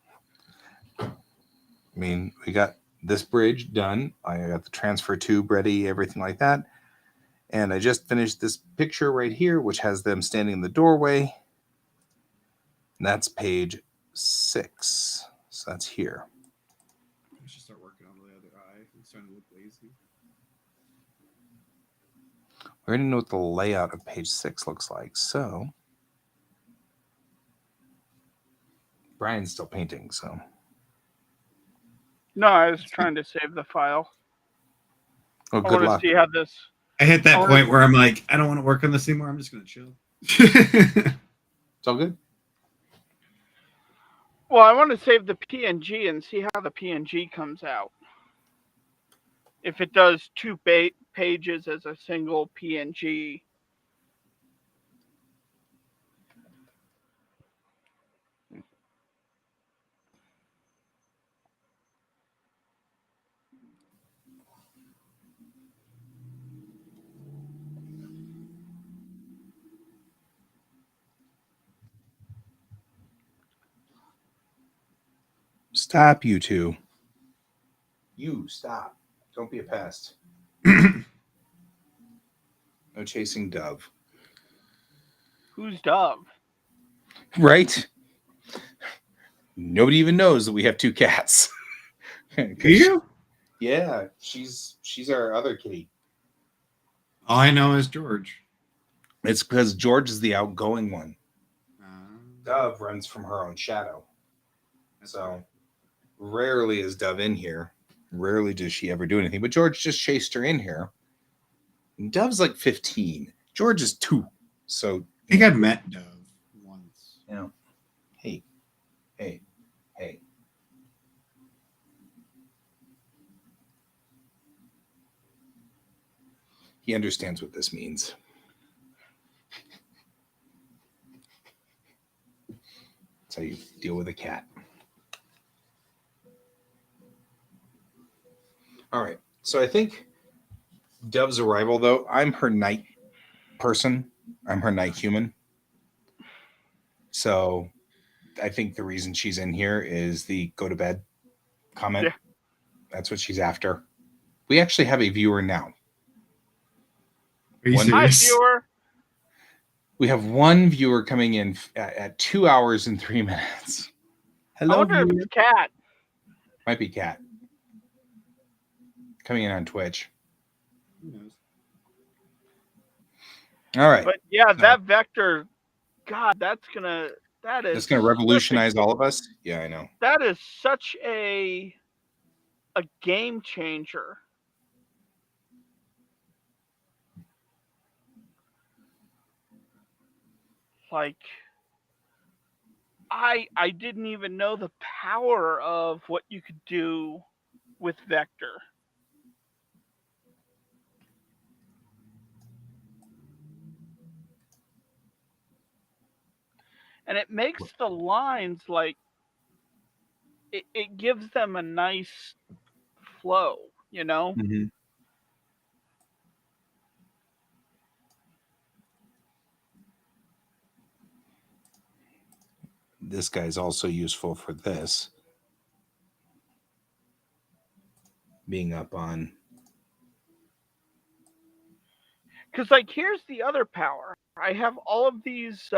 I mean, we got this bridge done. I got the transfer tube ready, everything like that. And I just finished this picture right here, which has them standing in the doorway. And that's page 6. So that's here. I should start working on the other eye. It's starting to look lazy. We already know what the layout of page 6 looks like. So Brian's still painting, so. No, I was trying to save the file. Oh, I good want luck. to see how this. I hit that I wanna- point where I'm like, I don't want to work on this anymore. I'm just going to chill. It's all good. Well, I want to save the PNG and see how the PNG comes out. If it does two pages as a single PNG. Stop, you two. You stop. Don't be a pest. No chasing Dove. Who's Dove? Right? Nobody even knows that we have two cats. Do you? Yeah, she's our other kitty. All I know is George. It's because George is the outgoing one. Dove runs from her own shadow. So rarely is Dove in here. Rarely does she ever do anything. But George just chased her in here. And Dove's like 15. George is 2. So I think I met Dove once. you know, hey. He understands what this means. That's how you deal with a cat. All right. So I think Dove's arrival, though, I'm her night person. I'm her night human. So I think the reason she's in here is the go to bed comment. Yeah. That's what she's after. We actually have a viewer now. Are you One- Hi, serious? viewer. We have one viewer coming in at 2 hours and 3 minutes. I Hello, wonder if viewer. it's Cat. Might be Cat. Coming in on Twitch. Who knows? All right. But yeah, So- that vector, God, that is That's going to revolutionize all of us. Yeah, I know. That is such a game changer. Like I didn't even know the power of what you could do with vector. And it makes the lines like it gives them a nice flow, you know? Mm-hmm. This guy's also useful for this. Being up on. Because like here's the other power. I have all of these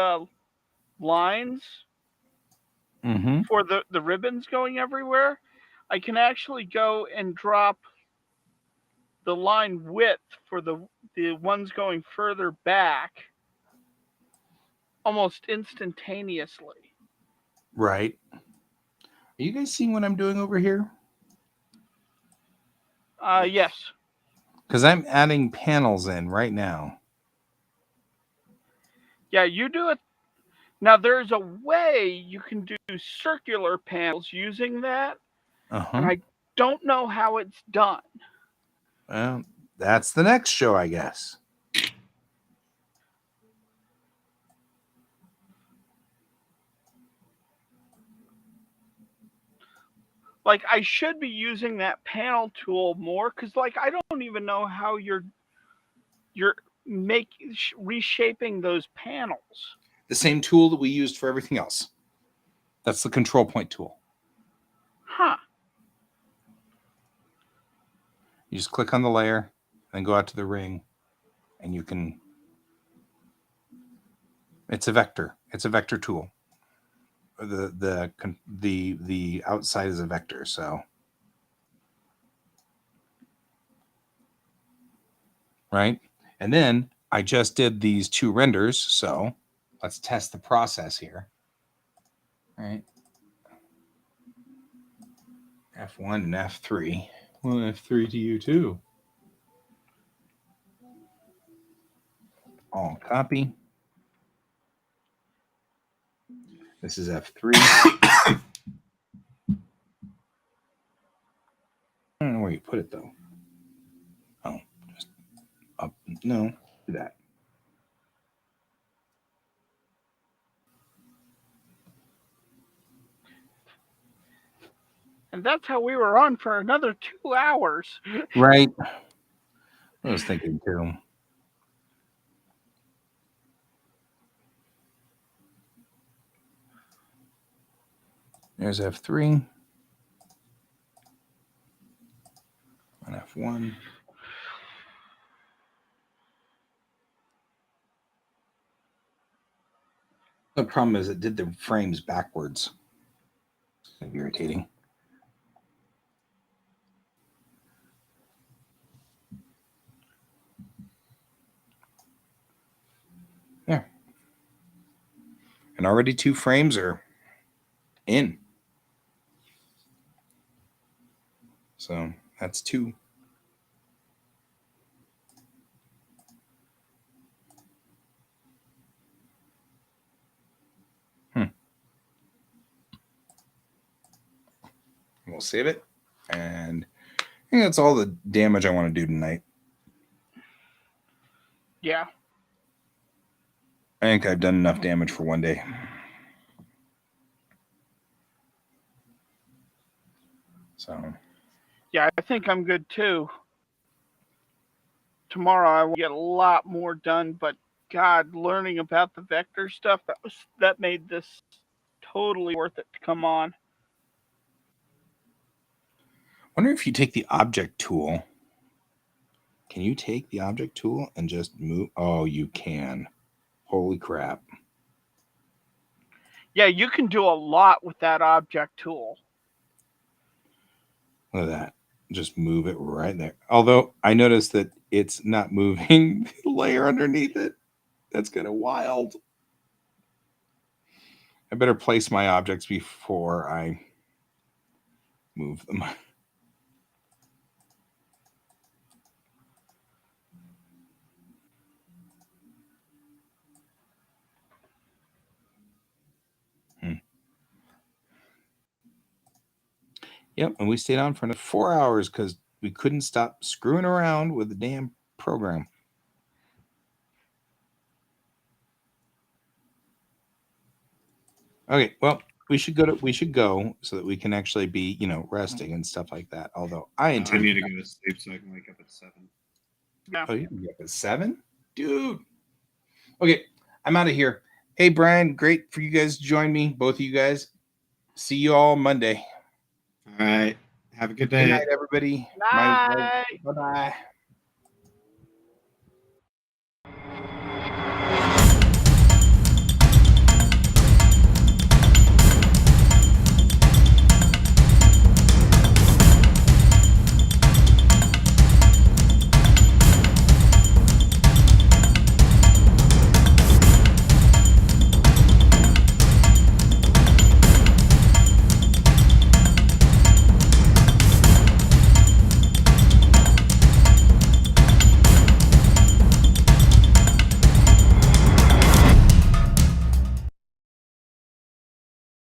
lines Mm-hmm. for the ribbons going everywhere. I can actually go and drop the line width for the ones going further back almost instantaneously. Right. Are you guys seeing what I'm doing over here? Yes. Because I'm adding panels in right now. Yeah, you do it. Now there's a way you can do circular panels using that, and Uh-huh. I don't know how it's done. Well, that's the next show, I guess. Like I should be using that panel tool more because like I don't even know how you're reshaping those panels. The same tool that we used for everything else. That's the control point tool. Huh. You just click on the layer, then go out to the ring, and you can. It's a vector. It's a vector tool. The outside is a vector, so. Right? And then I just did these 2 renders, so let's test the process here. All right. F1 and F3. Well, F3 to you too. All copy. This is F3. where you put it though. Oh, just up. No, do that. And that's how we were on for another 2 hours. Right. I was thinking too. There's F3 and F1. The problem is it did the frames backwards. It's irritating. Yeah. And already 2 frames are in. So that's 2. We'll save it. And I think that's all the damage I want to do tonight. Yeah. I think I've done enough damage for one day. So. Yeah, I think I'm good too. Tomorrow I will get a lot more done, but God, learning about the vector stuff, that made this totally worth it to come on. Wonder if you take the object tool. Can you take the object tool and just move? Oh, you can. Holy crap. Yeah, you can do a lot with that object tool. Look at that. Just move it right there. Although I noticed that it's not moving the layer underneath it. That's kind of wild. I better place my objects before I move them. Yep, and we stayed on for another 4 hours because we couldn't stop screwing around with the damn program. Okay, well, we should go so that we can actually be, resting and stuff like that. Although I intend need to go to sleep so I can wake up at 7. Yeah. Oh, you can get up at 7? Dude. Okay, I'm out of here. Hey, Brian, great for you guys to join me, both of you guys. See you all Monday. All right. Have a good day. Good night, everybody. Night. Bye-bye.